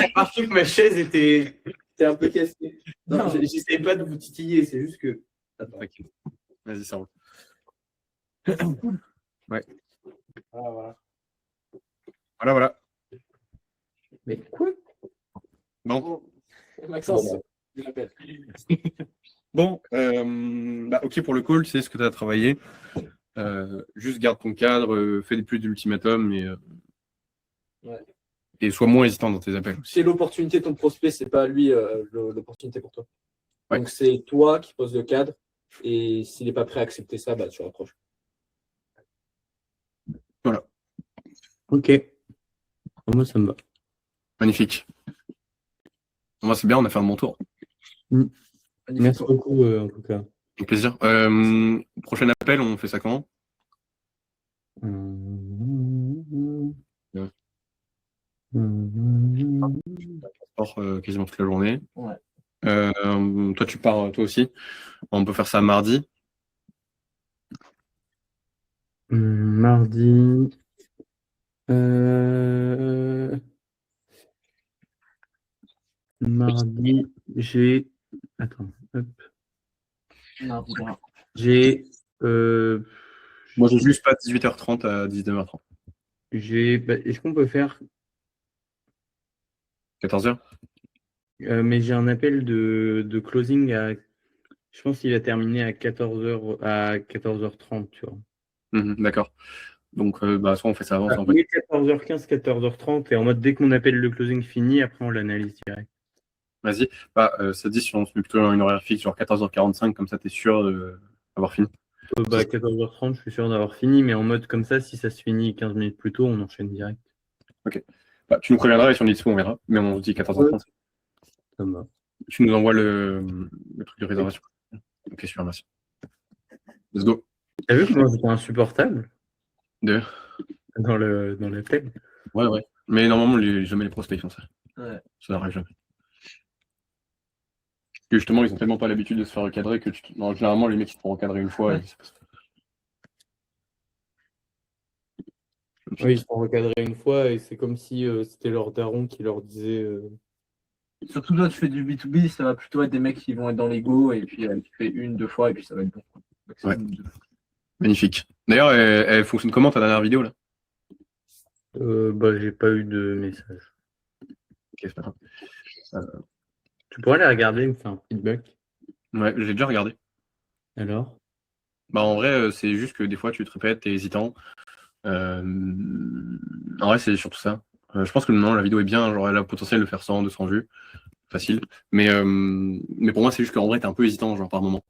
remarqué que ma chaise était un peu cassée. Non, Non. j'essaie pas de vous titiller, c'est juste que. Attends. Vas-y, ça roule. Ouais. Voilà. Mais quoi? Bon. Maxence, je l'appelle. Bon, ok pour le call, tu sais ce que tu as travaillé. Juste garde ton cadre, fais des plus d'ultimatum et sois moins hésitant dans tes appels. C'est l'opportunité de ton prospect, c'est pas lui l'opportunité pour toi. Ouais. Donc c'est toi qui poses le cadre et s'il n'est pas prêt à accepter ça, bah tu rapproches. Voilà. Ok. Moi, ça me va. Magnifique. Moi, c'est bien, on a fait un bon tour. Merci beaucoup, en tout cas. Avec plaisir. Prochain appel, on fait ça quand? Sport quasiment toute la journée. Ouais. Toi, tu pars, toi aussi. On peut faire ça mardi. Mardi. Mardi, j'ai. Attends. Hop. Mardi gras. J'ai. Moi, j'ai juste pas 18h30 à 19h30. Est-ce qu'on peut faire. 14h? Mais j'ai un appel de closing à. Je pense qu'il va terminer à 14h, à 14h30, tu vois. D'accord. Donc, soit on fait ça avant, soit on Oui, fait... 14h15, 14h30, et en mode dès que mon appel de closing finit, après on l'analyse direct. Vas-y. Ça dit si on se met plutôt dans une horaire fixe, genre 14h45, comme ça, t'es sûr d'avoir fini. 14h30, je suis sûr d'avoir fini, mais en mode comme ça, si ça se finit 15 minutes plus tôt, on enchaîne direct. Ok. Tu nous préviendras et si on est dispo, on verra. Mais on se dit 14h30. Ça me va. Tu nous envoies le truc de réservation. Ok, super, merci. Let's go. T'as vu comment j'étais insupportable Deux. dans l'appel? Ouais. Mais normalement, jamais les prospects font ça. Ouais. Ça n'arrive jamais. Parce que justement, ils ont tellement pas l'habitude de se faire recadrer que non, généralement, les mecs, ils se font recadrer une fois. Ouais. Oui, ils se font recadrer une fois et c'est comme si c'était leur daron qui leur disait. Surtout toi, tu fais du B2B, ça va plutôt être des mecs qui vont être dans l'ego et puis tu fais une, deux fois et puis ça va être bon. Ouais. Magnifique. D'ailleurs, elle fonctionne comment ta dernière vidéo là? J'ai pas eu de message. Ok, c'est pas grave. Tu pourrais les regarder, me faire un feedback. Ouais, j'ai déjà regardé. Alors? En vrai, c'est juste que des fois, tu te répètes, t'es hésitant. En vrai, c'est surtout ça. Je pense que non, la vidéo est bien, genre elle a le potentiel de faire 100, 200 vues. Facile. Mais pour moi, c'est juste qu'en vrai, t'es un peu hésitant, genre par moment.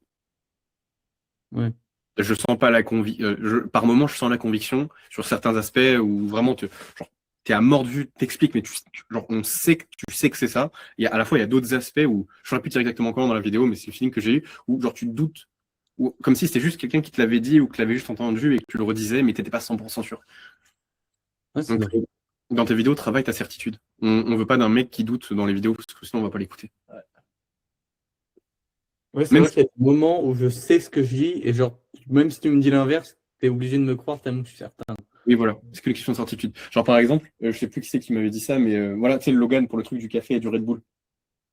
Ouais. Je sens pas la conviction. Par moment, je sens la conviction sur certains aspects où vraiment, t'es à mort de vue, t'expliques, mais genre, on sait que tu sais que c'est ça. À la fois, il y a d'autres aspects où, je saurais plus dire exactement comment dans la vidéo, mais c'est le feeling que j'ai eu, où genre tu te doutes, ou comme si c'était juste quelqu'un qui te l'avait dit ou que tu l'avais juste entendu et que tu le redisais, mais t'étais pas 100% sûr. Ouais, c'est Donc, vrai. dans tes vidéos, travaille ta certitude. On veut pas d'un mec qui doute dans les vidéos, parce que sinon, on va pas l'écouter. Ouais, c'est Même vrai qu'il y a des moments où je sais ce que je dis et genre, même si tu me dis l'inverse, t'es obligé de me croire tellement que je suis certain. Oui, voilà, c'est que les questions de certitude. Genre, par exemple, je sais plus qui c'est qui m'avait dit ça, mais voilà, tu sais, le Logan pour le truc du café et du Red Bull.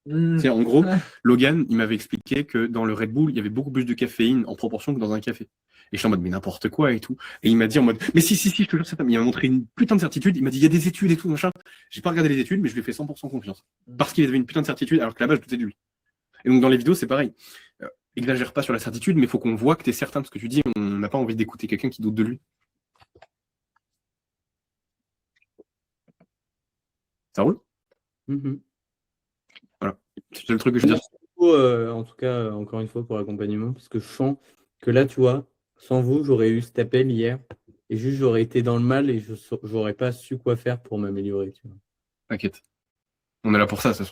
Tu sais, en gros, Logan, il m'avait expliqué que dans le Red Bull, il y avait beaucoup plus de caféine en proportion que dans un café. Et je suis en mode, mais n'importe quoi et tout. Et il m'a dit en mode, mais si, je te jure, c'est ça. Il m'a montré une putain de certitude. Il m'a dit, il y a des études et tout, machin. J'ai pas regardé les études, mais je lui ai fait 100% confiance. Parce qu'il avait une putain de certitude, alors que là-bas, je doutais de lui. Et donc, dans les vidéos, c'est pareil. Exagère pas sur la certitude, mais il faut qu'on voit que tu es certain de ce que tu dis. On n'a pas envie d'écouter quelqu'un qui doute de lui. Ça roule? Voilà. C'est le truc que je veux dire. Merci beaucoup, en tout cas, encore une fois, pour l'accompagnement, parce que je sens que là, tu vois, sans vous, j'aurais eu cet appel hier, et juste j'aurais été dans le mal et je n'aurais pas su quoi faire pour m'améliorer. Tu vois. T'inquiète. On est là pour ça, ça.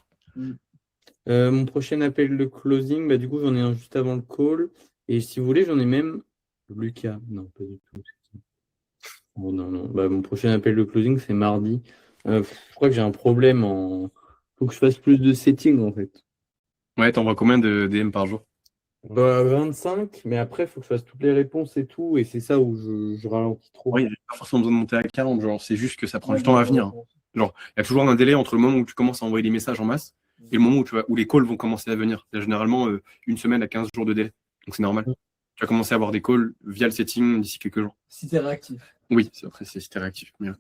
Mon prochain appel de closing, du coup, j'en ai un juste avant le call, et si vous voulez, j'en ai même Lucas. Non, pas du tout. Oh, non. Mon prochain appel de closing, c'est mardi. Je crois que j'ai un problème faut que je fasse plus de setting, en fait. Ouais, t'envoies combien de DM par jour? 25, mais après, il faut que je fasse toutes les réponses et tout, et c'est ça où je ralentis trop. Oui, il n'y a pas forcément besoin de monter à 40, genre, c'est juste que ça prend du temps à venir. Genre, il y a toujours un délai entre le moment où tu commences à envoyer des messages en masse et le moment où les calls vont commencer à venir. Il y a généralement une semaine à 15 jours de délai. Donc c'est normal. Tu vas commencer à avoir des calls via le setting d'ici quelques jours. Si t'es réactif. Oui, après, c'est si t'es réactif. Mais...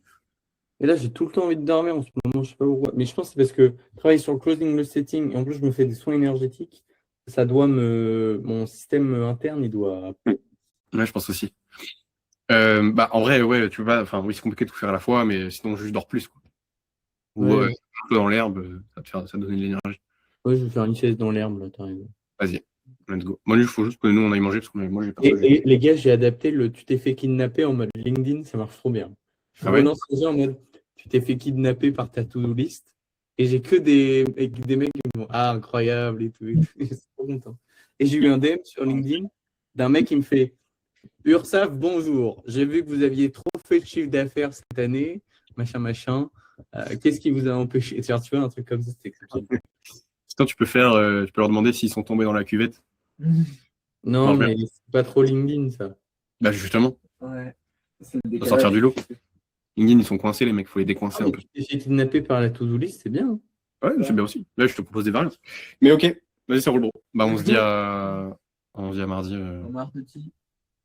Et là, j'ai tout le temps envie de dormir en ce moment, je sais pas pourquoi. Mais je pense que c'est parce que travailler sur le closing, le setting, et en plus, je me fais des soins énergétiques. Ça doit mon système interne, il doit. Ouais, je pense aussi. En vrai, ouais, tu peux pas. Enfin, oui, c'est compliqué de tout faire à la fois, mais sinon, juste dors plus, quoi. Ou un peu dans l'herbe, ça te donne de l'énergie. Ouais, je vais faire une sieste dans l'herbe, là, t'as raison. Vas-y. let's go. Moi, il faut juste que nous, on aille manger parce que moi, j'ai pas Et, mangé. et les gars, j'ai adapté le tu t'es fait kidnapper en mode LinkedIn, ça marche trop bien. Je Ah ouais relance les gens en mode tu t'es fait kidnapper par ta to-do list. Et j'ai que des mecs qui me font ah, incroyable et tout. Je suis trop content. Et j'ai eu un DM sur LinkedIn d'un mec qui me fait Ursaf, bonjour. J'ai vu que vous aviez trop fait de chiffre d'affaires cette année, machin, machin. Qu'est-ce qui vous a empêché de faire, tu vois, un truc comme ça, c'était exceptionnel. Sinon, tu peux leur demander s'ils sont tombés dans la cuvette. Non, Marche mais c'est pas trop LinkedIn, ça. Bah, justement, Ouais. C'est le faut sortir décalage. du lot. LinkedIn, ils sont coincés, les mecs, faut les décoincer Ah, un mais peu. tu t'es fait kidnapper par la to-do list, c'est bien. Ouais, c'est bien aussi. Là, je te propose des variantes. Mais ok, vas-y, ça roule, bro. Bah, on se dit à mardi. À mardi.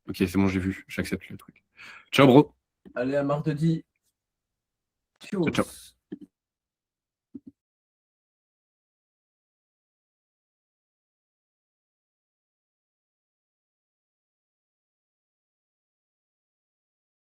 Ok, c'est bon, j'ai vu. J'accepte le truc. Ciao, bro. Allez, à mardi. Ciao, ciao.